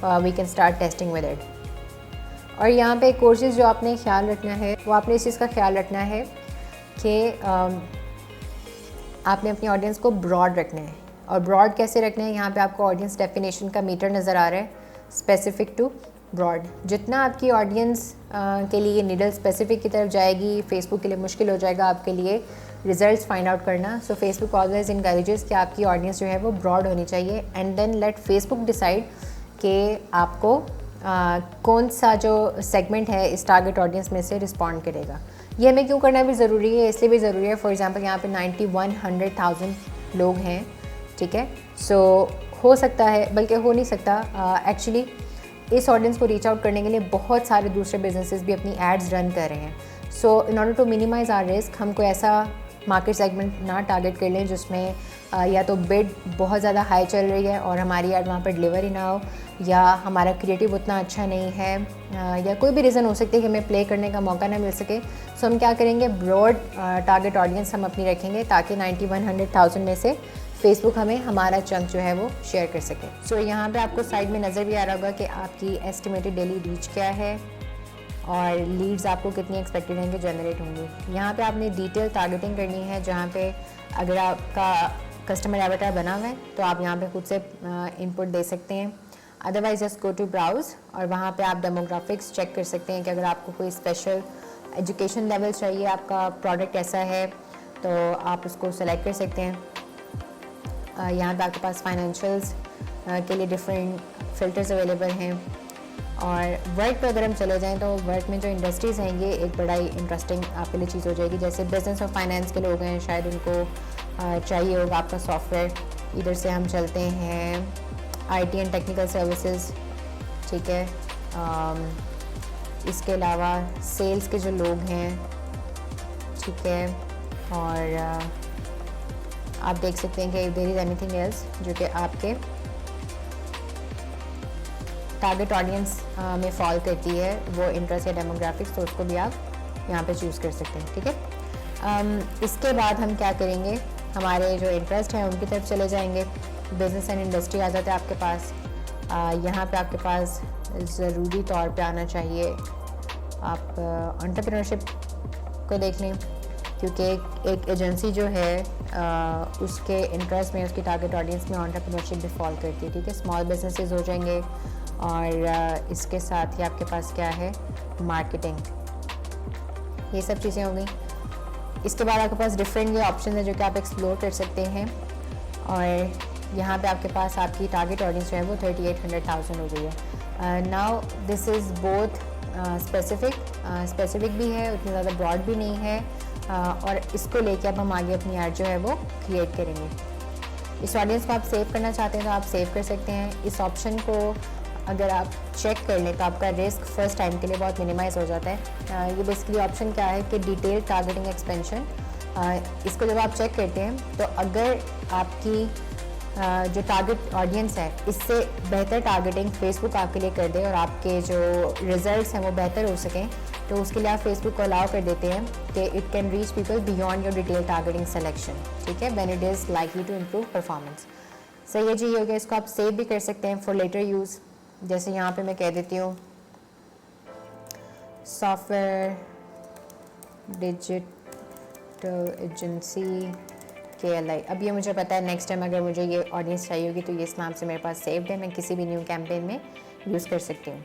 we can start testing with it. और यहाँ पे एक और चीज़ जो आपने ख्याल रखना है, वो आपने इस चीज़ का ख्याल रखना है कि आपने अपनी ऑडियंस को ब्रॉड रखना है। और ब्रॉड कैसे रखना है, यहाँ पे आपको ऑडियंस डेफिनेशन का मीटर नज़र आ रहा है, स्पेसिफिक टू ब्रॉड। जितना आपकी ऑडियंस के लिए निडल स्पेसिफिक की तरफ जाएगी, फेसबुक के लिए मुश्किल हो जाएगा आपके लिए रिजल्ट्स फाइंड आउट करना। सो फेसबुक ऑलवेज इनकरेजेस कि आपकी ऑडियंस जो है वो ब्रॉड होनी चाहिए, and then let Facebook decide कि आपको कौन सा जो सेगमेंट है इस टारगेट ऑडियंस में से रिस्पॉन्ड करेगा। ये हमें क्यों करना भी ज़रूरी है, इसलिए भी ज़रूरी है, फॉर एग्जांपल यहाँ पे 91,100,000 लोग हैं, ठीक है। सो हो सकता है, बल्कि हो नहीं सकता, एक्चुअली इस ऑडियंस को रीच आउट करने के लिए बहुत सारे दूसरे बिजनेसेस भी अपनी एड्स रन कर रहे हैं। So in order to minimize our risk, हम कोई ऐसा मार्केट सेगमेंट ना टारगेट कर लें जिसमें या तो बिड बहुत ज़्यादा हाई चल रही है और हमारी ऐड वहाँ पर डिलीवरी ना हो, या हमारा क्रिएटिव उतना अच्छा नहीं है, या कोई भी रीज़न हो सकती है कि हमें प्ले करने का मौका ना मिल सके। सो हम क्या करेंगे, ब्रॉड टारगेट ऑडियंस हम अपनी रखेंगे ताकि 91,100,000 में से फेसबुक हमें हमारा चंक जो है वो शेयर कर सके। सो यहाँ पे आपको साइड में नज़र भी आ रहा होगा कि आपकी एस्टिमेटेड डेली रीच क्या है और लीड्स आपको कितनी एक्सपेक्टेड हैं कि जनरेट होंगी। यहाँ पे आपने डिटेल टारगेटिंग करनी है, जहाँ पे अगर आपका कस्टमर एवेटार बना हुआ है तो आप यहाँ पे खुद से इनपुट दे सकते हैं, otherwise just go to browse और वहाँ पे आप डेमोग्राफिक्स चेक कर सकते हैं कि अगर आपको कोई स्पेशल एजुकेशन लेवल चाहिए, आपका प्रोडक्ट ऐसा है, तो आप उसको सेलेक्ट कर सकते हैं। यहाँ पे आपके पास फाइनेंशियल्स के लिए डिफरेंट फ़िल्टर्स अवेलेबल हैं। और वर्क पे अगर हम चले जाएं तो वर्क में जो इंडस्ट्रीज़ हैं, ये एक बड़ा ही इंटरेस्टिंग आपके लिए चीज़ हो जाएगी। जैसे बिजनेस और फाइनेंस के लोग हैं, शायद उनको चाहिए होगा आपका सॉफ्टवेयर। इधर से हम चलते हैं IT एंड टेक्निकल सर्विसेज, ठीक है। इसके अलावा सेल्स के जो लोग हैं, ठीक है। और आप देख सकते हैं कि देयर इज़ एनीथिंग एल्स जो कि आपके टारगेट ऑडियंस में फॉल करती है, वो इंटरेस्ट या डेमोग्राफिक्स, तो उसको भी आप यहाँ पे चूज़ कर सकते हैं, ठीक है। इसके बाद हम क्या करेंगे, हमारे जो इंटरेस्ट हैं उनकी तरफ चले जाएंगे। बिज़नेस एंड इंडस्ट्री आ जाता है आपके पास। यहाँ पे आपके पास ज़रूरी तौर पे आना चाहिए, आप एंटरप्रेन्योरशिप को देख लें, क्योंकि एक एजेंसी जो है उसके इंटरेस्ट में, उसकी टारगेट ऑडियंस में एंटरप्रेन्योरशिप भी फॉल करती है, ठीक है। स्मॉल बिजनेसेस हो जाएंगे, और इसके साथ ही आपके पास क्या है, मार्केटिंग, ये सब चीज़ें हो गई। इसके बाद आपके पास डिफरेंट ये ऑप्शन है जो कि आप एक्सप्लोर कर सकते हैं। और यहाँ पे आपके पास आपकी टारगेट ऑडियंस जो है वो 3800,000 हो गई है। Now this is both specific भी है, उतनी ज़्यादा ब्रॉड भी नहीं है, और इसको लेके अब हम आगे अपनी ऐड जो है वो क्रिएट करेंगे। इस ऑडियंस को आप सेव करना चाहते हैं तो आप सेव कर सकते हैं। इस ऑप्शन को अगर आप चेक कर लें तो आपका रिस्क फर्स्ट टाइम के लिए बहुत मिनिमाइज हो जाता है। ये बेसिकली ऑप्शन क्या है कि डिटेल टारगेटिंग एक्सपेंशन, इसको जब आप चेक करते हैं तो अगर आपकी जो टारगेट ऑडियंस है इससे बेहतर टारगेटिंग फेसबुक आपके लिए कर दे और आपके जो रिजल्ट्स हैं वो बेहतर हो सकें, तो उसके लिए आप फेसबुक को अलाउ कर देते हैं कि it can reach people beyond your detail targeting selection, ठीक है, when it is likely to improve performance. सही है जी, ये हो गया। इसको आप सेव भी कर सकते हैं फॉर लेटर यूज़। जैसे यहाँ पे मैं कह देती हूँ सॉफ्टवेयर डिजिटल एजेंसी KLI। अब ये मुझे पता है नेक्स्ट टाइम अगर मुझे ये ऑडियंस चाहिए होगी तो ये इस नाम से मेरे पास सेव्ड है, मैं किसी भी न्यू कैंपेन में यूज़ कर सकती हूँ।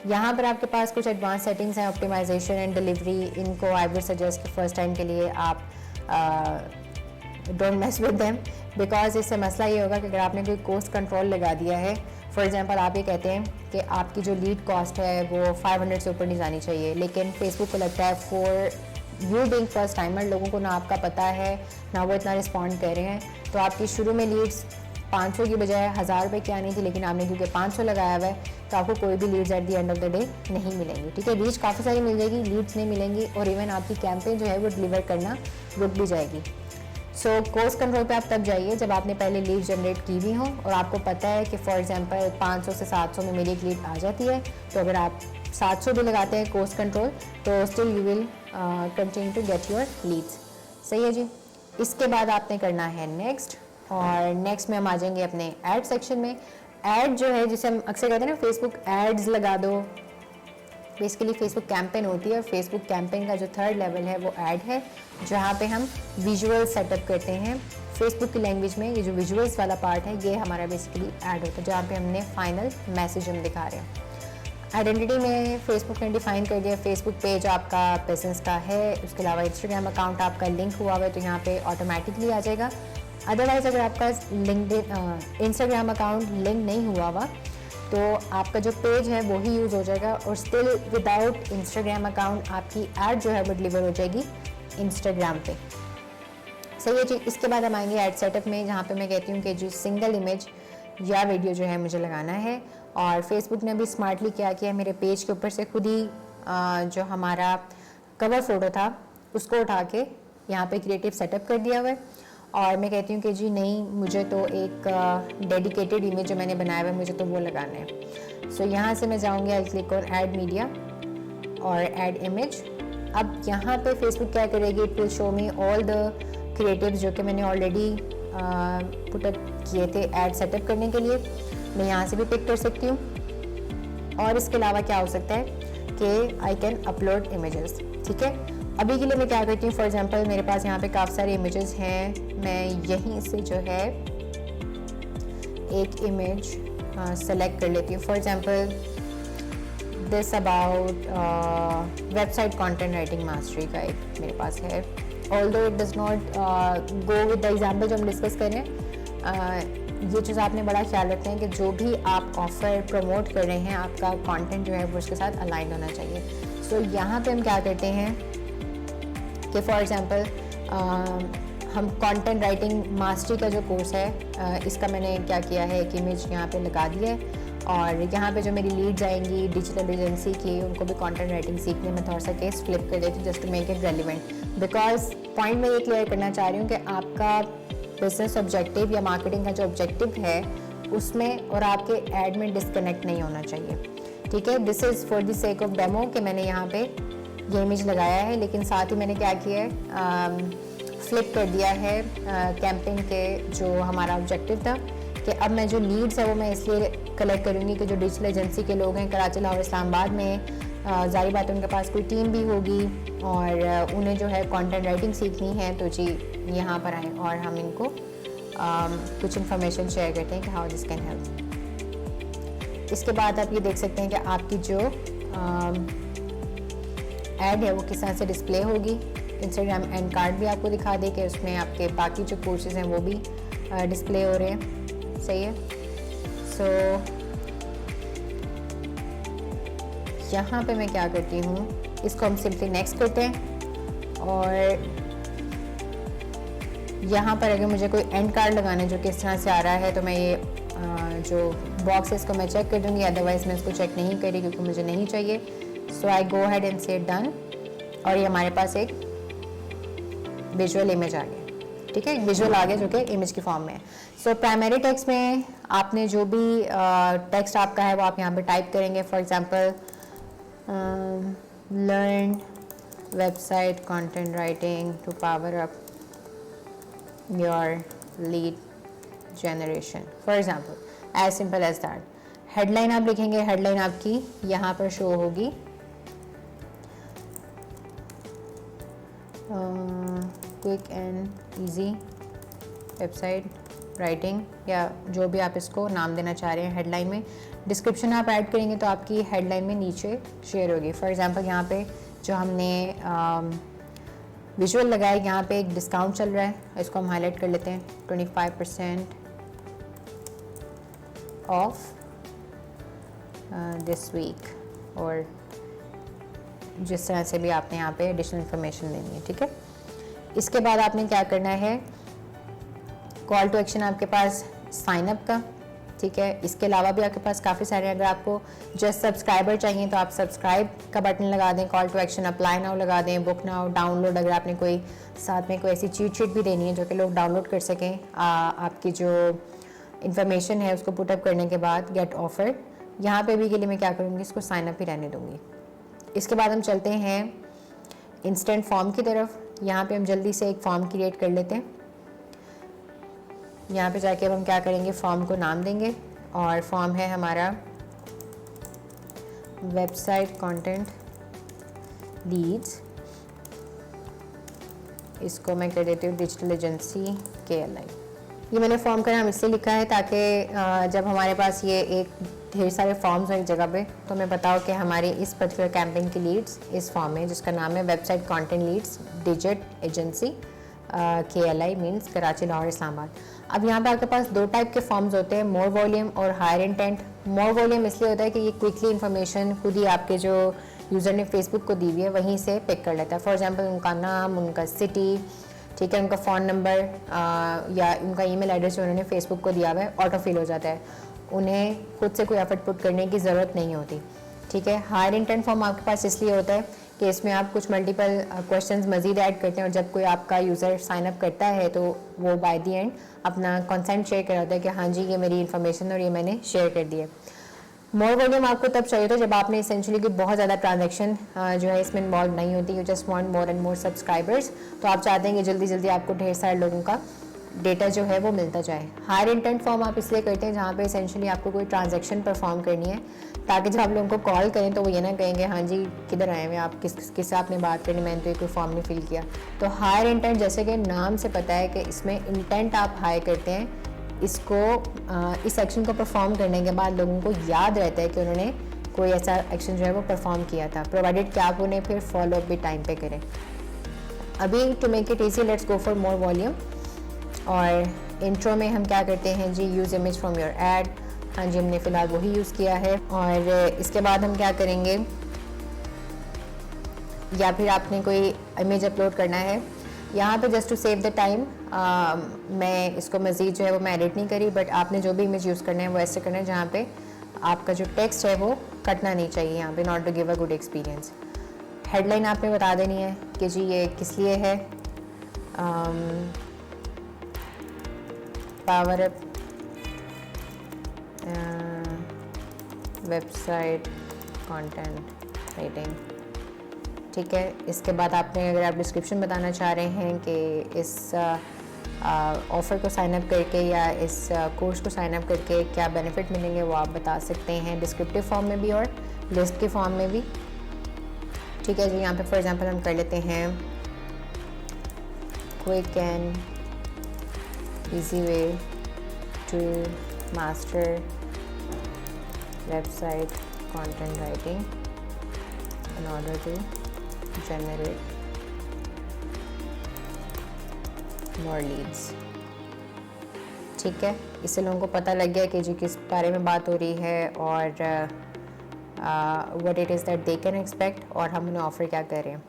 यहाँ पर आपके पास कुछ एडवांस सेटिंग्स हैं, ऑप्टिमाइजेशन एंड डिलीवरी। इनको आई वुड सजेस्ट कि फर्स्ट टाइम के लिए आप don't mess with them, because इससे मसला ये होगा कि अगर आपने कोई कॉस्ट कंट्रोल लगा दिया है, फॉर एग्जांपल आप ये कहते हैं कि आपकी जो लीड कॉस्ट है वो 500 से ऊपर नहीं जानी चाहिए, लेकिन फेसबुक को लगता है for you being first timer, लोगों को ना आपका पता है ना वो इतना रिस्पॉन्ड कर रहे हैं, तो आपकी शुरू में लीड्स 500 की बजाय 1000 रुपये की आनी थी, लेकिन आपने क्योंकि 500 लगाया हुआ है तो आपको कोई भी leads at the end of the day नहीं मिलेंगी, ठीक है। रीच काफ़ी सारी मिल जाएगी, लीड्स नहीं मिलेंगी, और इवन आपकी कैंपेन जो है वो डिलीवर करना रुक भी जाएगी। सो कोर्स कंट्रोल पे आप तब जाइए जब आपने पहले लीड जनरेट की भी हो और आपको पता है कि फॉर एग्जांपल 500 से 700 में मेरी एक लीड आ जाती है, तो अगर आप 700 भी लगाते हैं कोर्स कंट्रोल तो still you will continue to get your leads. सही है जी। इसके बाद आपने करना है नेक्स्ट, और नेक्स्ट में हम आ जाएंगे अपने ऐड सेक्शन में। ऐड जो है जिसे हम अक्सर कहते हैं ना फेसबुक एड्स लगा दो, बेसिकली फेसबुक कैंपेन होती है और फेसबुक कैंपेन का जो थर्ड लेवल है वो ऐड है, जहाँ पे हम विजुअल सेटअप करते हैं। फेसबुक की लैंग्वेज में ये जो विजुअल्स वाला पार्ट है ये हमारा बेसिकली ऐड होता है, जहाँ पे हमने फाइनल मैसेज हम दिखा रहे हैं। आइडेंटिटी में फेसबुक ने डिफाइन कर दिया फेसबुक पेज आपका बिजनेस का है, उसके अलावा इंस्टाग्राम अकाउंट आपका लिंक हुआ हुआ है तो यहाँ पे ऑटोमेटिकली आ जाएगा। अदरवाइज़ अगर आपका इंस्टाग्राम अकाउंट लिंक नहीं हुआ हुआ तो आपका जो पेज है वो ही यूज़ हो जाएगा और स्टिल विदाउट इंस्टाग्राम अकाउंट आपकी ऐड जो है वो डिलीवर हो जाएगी इंस्टाग्राम पे। सही है जी। इसके बाद हम आएंगे ऐड सेटअप में, जहाँ पे मैं कहती हूँ कि जो सिंगल इमेज या वीडियो जो है मुझे लगाना है, और फेसबुक ने भी स्मार्टली क्या किया, मेरे पेज के ऊपर से खुद ही जो हमारा कवर फोटो था उसको उठा के यहाँ पे क्रिएटिव सेटअप कर दिया हुआ है। और मैं कहती हूँ कि जी नहीं, मुझे तो एक डेडिकेटेड इमेज जो मैंने बनाया हुआ है मुझे तो वो लगाना है। सो यहाँ से मैं जाऊँगी, आई क्लिक ऑन ऐड मीडिया और ऐड इमेज। अब यहाँ पे फेसबुक क्या करेगी, it will show me all the creatives जो कि मैंने ऑलरेडी पुट अप किए थे ऐड सेटअप करने के लिए। मैं यहाँ से भी पिक कर सकती हूँ, और इसके अलावा क्या हो सकता है कि आई कैन अपलोड इमेजेस। ठीक है, अभी के लिए मैं क्या करती हूँ, फॉर एग्जांपल मेरे पास यहाँ पे काफ़ी सारे इमेजेस हैं, मैं यहीं से जो है एक इमेज सेलेक्ट कर लेती हूँ। For example this about website content writing mastery का एक मेरे पास है, although it does not go with the example जो हम डिस्कस करें। ये चीज़ आपने बड़ा ख्याल रखना है कि जो भी आप ऑफ़र प्रमोट कर रहे हैं आपका कंटेंट जो है वो उसके साथ अलाइन होना चाहिए। सो यहाँ पे हम क्या करते हैं कि फॉर एग्जांपल हम कंटेंट राइटिंग मास्टरी का जो कोर्स है इसका मैंने क्या किया है, एक इमेज यहाँ पे लगा दी है, और यहाँ पे जो मेरी लीड्स आएंगी डिजिटल एजेंसी की उनको भी कंटेंट राइटिंग सीखने में थोड़ा सा केस फ्लिप कर देती हूँ just to make it relevant. Because point मैं ये क्लियर करना चाह रही हूँ कि आपका बिजनेस ऑब्जेक्टिव या मार्केटिंग का जो ऑब्जेक्टिव है उसमें और आपके ऐड में डिस्कनेक्ट नहीं होना चाहिए। ठीक है, this is for the sake of demo कि मैंने यहाँ पे ये इमेज लगाया है, लेकिन साथ ही मैंने क्या किया है, फ्लिप कर दिया है कैंपेन के जो हमारा ऑब्जेक्टिव था कि अब मैं जो लीड्स है वो मैं इसलिए कलेक्ट करूँगी कि जो डिजिटल एजेंसी के लोग हैं कराची, लाहौर, इस्लामाबाद में, ज़ाहिर बात है उनके पास कोई टीम भी होगी और उन्हें जो है कंटेंट राइटिंग सीखनी है, तो जी यहाँ पर आएँ और हम इनको कुछ इन्फॉर्मेशन शेयर करते हैं कि हाउ दिस कैन हेल्प। इसके बाद आप ये देख सकते हैं कि आपकी जो ऐड है वो किस तरह से डिस्प्ले होगी। इंस्टाग्राम एंड कार्ड भी आपको दिखा दे कि उसमें आपके बाकी जो कोर्सेज हैं वो भी डिस्प्ले हो रहे हैं। सही है। सो यहाँ पे मैं क्या करती हूँ, इसको हम सिंपली नेक्स्ट करते हैं, और यहाँ पर अगर मुझे कोई एंड कार्ड लगाना है जो किस तरह से आ रहा है तो मैं ये जो बॉक्स है इसको मैं चेक कर दूँगी, अदरवाइज़ मैं इसको चेक नहीं करी क्योंकि मुझे नहीं चाहिए। सो आई गो हैड एंड से डन, और ये हमारे पास एक विजुअल इमेज आ गया। ठीक है, विजुअल आ गया जो कि इमेज की फॉर्म में है। सो प्राइमरी टेक्स्ट में आपने जो भी टेक्स्ट आपका है वो आप यहाँ पे टाइप करेंगे। For example learn website content writing to power up your lead generation, for example as simple as that. Headline आप लिखेंगे, हेडलाइन आपकी यहाँ पर शो होगी, quick and easy website writing, या जो भी आप इसको नाम देना चाह रहे हैं हेडलाइन में। डिस्क्रिप्शन आप ऐड करेंगे तो आपकी हेडलाइन में नीचे शेयर होगी। फॉर एग्जांपल यहाँ पे जो हमने विजुअल लगाया, यहाँ पे एक डिस्काउंट चल रहा है, इसको हम हाईलाइट कर लेते हैं, 25% ऑफ दिस वीक, और जिस तरह से भी आपने यहाँ पे एडिशनल इन्फॉर्मेशन लेनी है। ठीक है, इसके बाद आपने क्या करना है, कॉल टू एक्शन आपके पास साइन अप का, ठीक है। इसके अलावा भी आपके पास काफ़ी सारे, अगर आपको जस्ट सब्सक्राइबर चाहिए तो आप सब्सक्राइब का बटन लगा दें, call to action apply now लगा दें, बुक नाउ, डाउनलोड, अगर आपने कोई साथ में कोई ऐसी चीट शीट भी देनी है जो कि लोग डाउनलोड कर सकें आपकी जो इन्फॉर्मेशन है उसको पुटअप करने के बाद, गेट ऑफर, यहाँ पे भी के लिए मैं क्या करूँगी, इसको साइन अप ही रहने दूँगी। इसके बाद हम चलते हैं इंस्टेंट फॉर्म की तरफ। यहाँ पे हम जल्दी से एक फॉर्म क्रिएट कर लेते हैं। यहाँ पे जाके अब हम क्या करेंगे, फॉर्म को नाम देंगे और फॉर्म है हमारा वेबसाइट कंटेंट लीड्स। इसको मैं कर देती हूँ डिजिटल एजेंसी KLI। ये मैंने फॉर्म का नाम इसलिए लिखा है ताकि जब हमारे पास ये एक ढेर सारे फॉर्म्स हो एक जगह पे तो मैं बताऊँ कि हमारी इस पर्टिकुलर कैंपेन की लीड्स इस फॉर्म में, जिसका नाम है website content leads digit agency KLI means Karachi, Lahore, Islamabad. अब यहाँ पे आपके पास दो टाइप के फॉर्म्स होते हैं, मोर वॉल्यूम और हायर इंटेंट। मोर वॉल्यूम इसलिए होता है कि ये क्विकली इन्फॉर्मेशन खुद ही आपके जो यूज़र ने फेसबुक को दी हुई है वहीं से पिक कर लेता है। फॉर एग्जांपल उनका नाम, उनका सिटी, ठीक है, उनका फ़ोन नंबर या उनका ईमेल एड्रेस जो उन्होंने फेसबुक को दिया हुआ है ऑटो फिल हो जाता है, उन्हें खुद से कोई एफर्ट पुट करने की ज़रूरत नहीं होती। ठीक है। हायर इंटेंट फॉर्म आपके पास इसलिए होता है कि इसमें आप कुछ मल्टीपल क्वेश्चंस मज़ीद ऐड करते हैं और जब कोई आपका यूज़र साइन अप करता है तो वो बाय दी एंड अपना कंसेंट शेयर कर होता है कि हाँ जी ये मेरी इन्फॉर्मेशन और ये मैंने शेयर कर दी है। मोर वॉल्यूम आपको तब चाहिए था जब आपने इसेंशियली कि बहुत ज़्यादा ट्रांजैक्शन जो है इसमें इन्वॉल्व नहीं होती, you just want more and more subscribers, तो आप चाहते हैं कि जल्दी जल्दी आपको ढेर सारे लोगों का डेटा जो है वो मिलता जाए। हायर इंटेंट फॉर्म आप इसलिए करते हैं जहाँ पे इसेंशियली आपको कोई ट्रांजैक्शन परफॉर्म करनी है ताकि जब आप लोगों को कॉल करें तो वो ये ना कहेंगे हाँ जी किधर आए हैं आप, किससे आपने बात करनी, मैंने तो ये कोई फॉर्म नहीं फिल किया। तो हायर इंटेंट जैसे कि नाम से पता है कि इसमें इंटेंट आप हाई करते हैं, इसको इस एक्शन को परफॉर्म करने के बाद लोगों को याद रहता है कि उन्होंने कोई ऐसा एक्शन जो है वो परफॉर्म किया था, प्रोवाइडेड कि आप उन्हें फिर फॉलो अप भी टाइम पे करें। अभी to make it easy let's go for more volume. और इंट्रो में हम क्या करते हैं जी, use image from your ad, हाँ जी हमने फ़िलहाल वही यूज़ किया है। और इसके बाद हम क्या करेंगे, या फिर आपने कोई इमेज अपलोड करना है, यहाँ पे just to save the time मैं इसको मज़ीद जो है वो मैं एडिट नहीं करी, बट आपने जो भी इमेज यूज़ करना है वो ऐसे करना है जहाँ पे आपका जो टेक्स्ट है वो कटना नहीं चाहिए यहाँ पे, not to give a good experience. Headline आपने बता देनी है कि जी ये किस लिए है, power up website content writing, ठीक है। इसके बाद आपने अगर आप डिस्क्रिप्शन बताना चाह रहे हैं कि इस ऑफ़र को साइन अप करके या इस कोर्स को साइन अप करके क्या बेनिफिट मिलेंगे वो आप बता सकते हैं डिस्क्रिप्टिव फॉर्म में भी और लिस्ट के फॉर्म में भी, ठीक है जी। यहाँ पे फॉर एग्जांपल हम कर लेते हैं quick and easy way to master website content writing in order to generate more leads, ठीक है। इससे लोगों को पता लग गया कि जी किस बारे में बात हो रही है और what it is that they can expect और हम उन्हें ऑफ़र क्या कर रहे हैं।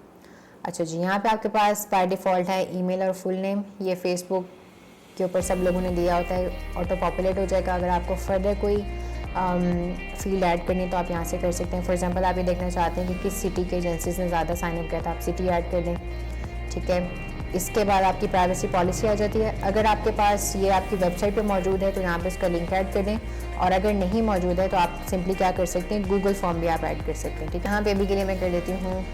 अच्छा जी, यहाँ पे आपके पास बाय डिफ़ॉल्ट है ईमेल और फुल नेम, ये फेसबुक के ऊपर सब लोगों ने दिया होता है, ऑटो पॉपुलेट हो जाएगा। अगर आपको फर्दर कोई फील्ड ऐड करनी है तो आप यहाँ से कर सकते हैं। फॉर एग्जांपल आप ये देखना चाहते हैं कि किस सिटी के एजेंसीज ने ज़्यादा साइन अप किया था, आप सिटी ऐड कर दें, ठीक है। इसके बाद आपकी प्राइवेसी पॉलिसी आ जाती है। अगर आपके पास ये आपकी वेबसाइट पे मौजूद है तो यहाँ पे इसका लिंक ऐड कर दें, और अगर नहीं मौजूद है तो आप सिंपली क्या कर सकते हैं, गूगल फॉर्म भी आप ऐड कर सकते हैं, ठीक है। यहाँ पे अभी के लिए मैं कर देती हूँ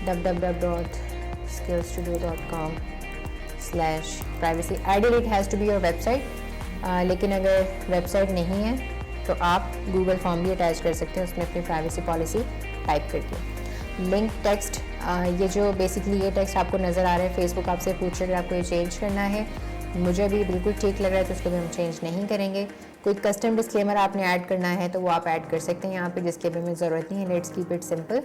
www.skillstudio.com/privacy। Ideal it has to be your website, लेकिन अगर वेबसाइट नहीं है तो आप गूगल फॉर्म भी अटैच कर सकते हैं, उसमें अपनी प्राइवेसी पॉलिसी टाइप करके। लिंक टेक्स्ट, ये जो बेसिकली ये टेक्स्ट आपको नज़र आ रहा है, फेसबुक आपसे पूछ रहे हैं आपको ये चेंज करना है, मुझे भी बिल्कुल ठीक लग रहा है तो उसको भी हम चेंज नहीं करेंगे। कोई कस्टम डिस्क्लेमर आपने ऐड करना है तो वो आप ऐड कर सकते हैं यहाँ पे, जिसके भी हमें ज़रूरत नहीं है, लेट्स कीप इट सिंपल।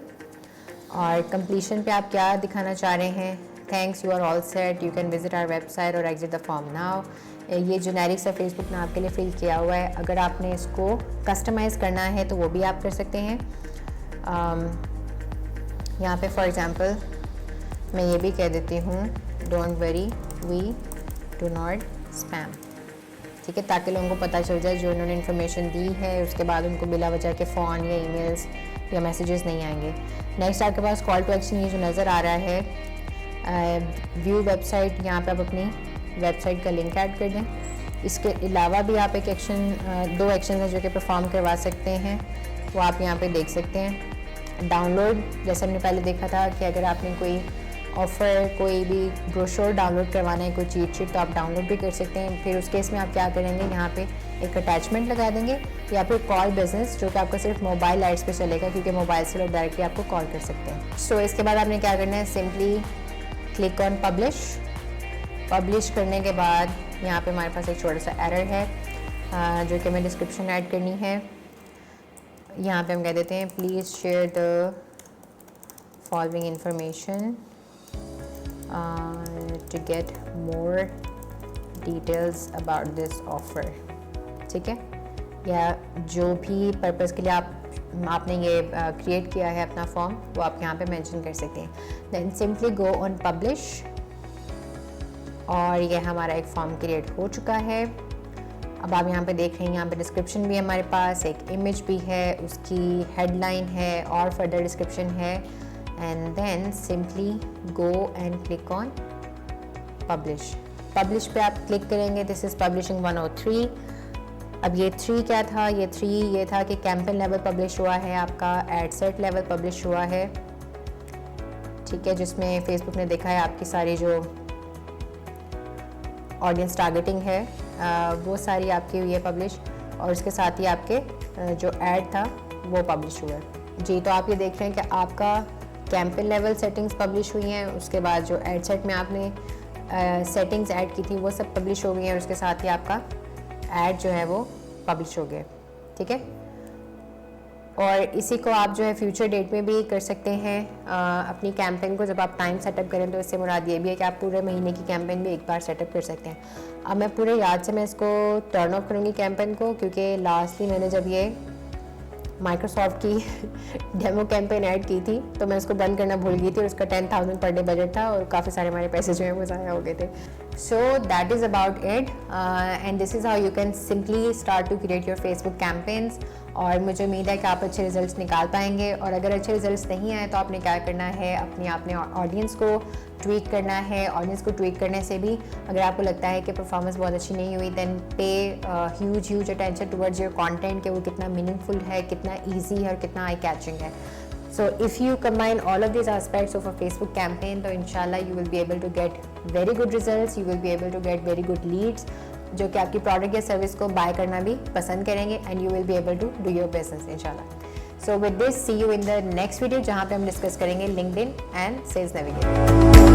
और कंप्लीशन पे आप क्या दिखाना चाह रहे हैं, thanks you are all set, you can visit our website और एग्जिट द फॉर्म नाउ। ये जेनेरिक सा फेसबुक ने आपके लिए फिल किया हुआ है, अगर आपने इसको कस्टमाइज़ करना है तो वो भी आप कर सकते हैं। यहाँ पे फॉर एग्जांपल मैं ये भी कह देती हूँ, don't worry we do not spam, ठीक है, ताकि लोगों को पता चल जाए जो उन्होंने इन्फॉर्मेशन दी है उसके बाद उनको बिला वजह के फ़ोन या ईमेल्स या मैसेजेस नहीं आएंगे। नेक्स्ट आपके पास कॉल टू एक्शन ये जो नज़र आ रहा है व्यू वेबसाइट, यहाँ पे आप अपनी वेबसाइट का लिंक ऐड कर दें। इसके अलावा भी आप एक दो एक्शन हैं जो कि परफॉर्म करवा सकते हैं, वो आप यहाँ पे देख सकते हैं। डाउनलोड, जैसे हमने पहले देखा था कि अगर आपने कोई ऑफ़र, कोई भी ब्रोशर डाउनलोड करवाना है, कोई चीट शीट, तो आप डाउनलोड भी कर सकते हैं। फिर उस केस में आप क्या करेंगे, यहाँ पे एक अटैचमेंट लगा देंगे या फिर कॉल बिजनेस, जो कि आपका सिर्फ मोबाइल लाइट्स पे चलेगा, क्योंकि मोबाइल से लोग डायरेक्टली आपको कॉल कर सकते हैं। सो इसके बाद आपने क्या करना है, simply click on publish. Publish करने के बाद यहाँ पे हमारे पास एक छोटा सा एरर है जो कि हमें डिस्क्रिप्शन ऐड करनी है। यहाँ पे हम कह देते हैं please share the following information to get more details about this offer, ठीक है, या जो भी पर्पज़ के लिए आपने ये क्रिएट किया है अपना फॉर्म, वो आप यहाँ पे मेंशन कर सकते हैं। Then simply go on publish, और ये हमारा एक फॉर्म क्रिएट हो चुका है। अब आप यहाँ पे देख रहे हैं, यहाँ पे डिस्क्रिप्शन भी है हमारे पास, एक इमेज भी है, उसकी हेडलाइन है और फर्दर डिस्क्रिप्शन है। And then simply go and click on publish. Publish पे आप क्लिक करेंगे, दिस इज़ पब्लिशिंग 103। अब ये 3 क्या था, ये था कि कैंपेन लेवल पब्लिश हुआ है, आपका एड सेट लेवल पब्लिश हुआ है, ठीक है, जिसमें फेसबुक ने देखा है आपकी सारी जो ऑडियंस टारगेटिंग है वो सारी आपकी हुई है पब्लिश, और उसके साथ ही आपके जो ऐड था वो पब्लिश हुआ है जी। तो आप ये देख रहे हैं कि आपका कैंपेन लेवल सेटिंग्स पब्लिश हुई हैं, उसके बाद जो एड सेट में आपने सेटिंग्स ऐड की थी वो सब पब्लिश हो गई हैं, और उसके साथ ही आपका ऐड जो है वो पब्लिश हो गया, ठीक है। और इसी को आप जो है फ्यूचर डेट में भी कर सकते हैं अपनी कैंपेन को। जब आप टाइम सेटअप करें तो इससे मुराद ये भी है कि आप पूरे महीने की कैंपेन भी एक बार सेटअप कर सकते हैं। अब मैं पूरे याद से मैं इसको टर्न ऑफ करूँगी कैंपेन को, क्योंकि लास्टली मैंने जब ये माइक्रोसॉफ्ट की डेमो कैंपेन ऐड की थी तो मैं उसको बंद करना भूल गई थी, और उसका 10,000 पर डे बजट था और काफ़ी सारे हमारे पैसे जो हैं वो ज़ाया हो गए थे। So that is about it, and this is how you can simply start to create your Facebook campaigns. और मुझे उम्मीद है कि आप अच्छे रिजल्ट्स निकाल पाएंगे, और अगर अच्छे रिजल्ट्स नहीं आए तो आपने क्या करना है, आपने ऑडियंस को ट्वीट करना है। ऑडियंस को ट्वीट करने से भी अगर आपको लगता है कि परफॉर्मेंस बहुत अच्छी नहीं हुई, देन पे huge attention towards your content, कि वो कितना मीनिंगफुल है, कितना ईजी है और कितना आई कैचिंग है। So if you combine all of this aspects of a Facebook campaign, तो इंशाल्लाह you will be able to get very good results, you will be able to get very good leads, जो कि आपकी product या service को bye करना भी पसंद करेंगे, and you will be able to do your business इंशाल्लाह। So with this see you in the next video, जहाँ पे हम डिस्कस करेंगे लिंक्डइन एंड सेल्स नेविगेटर।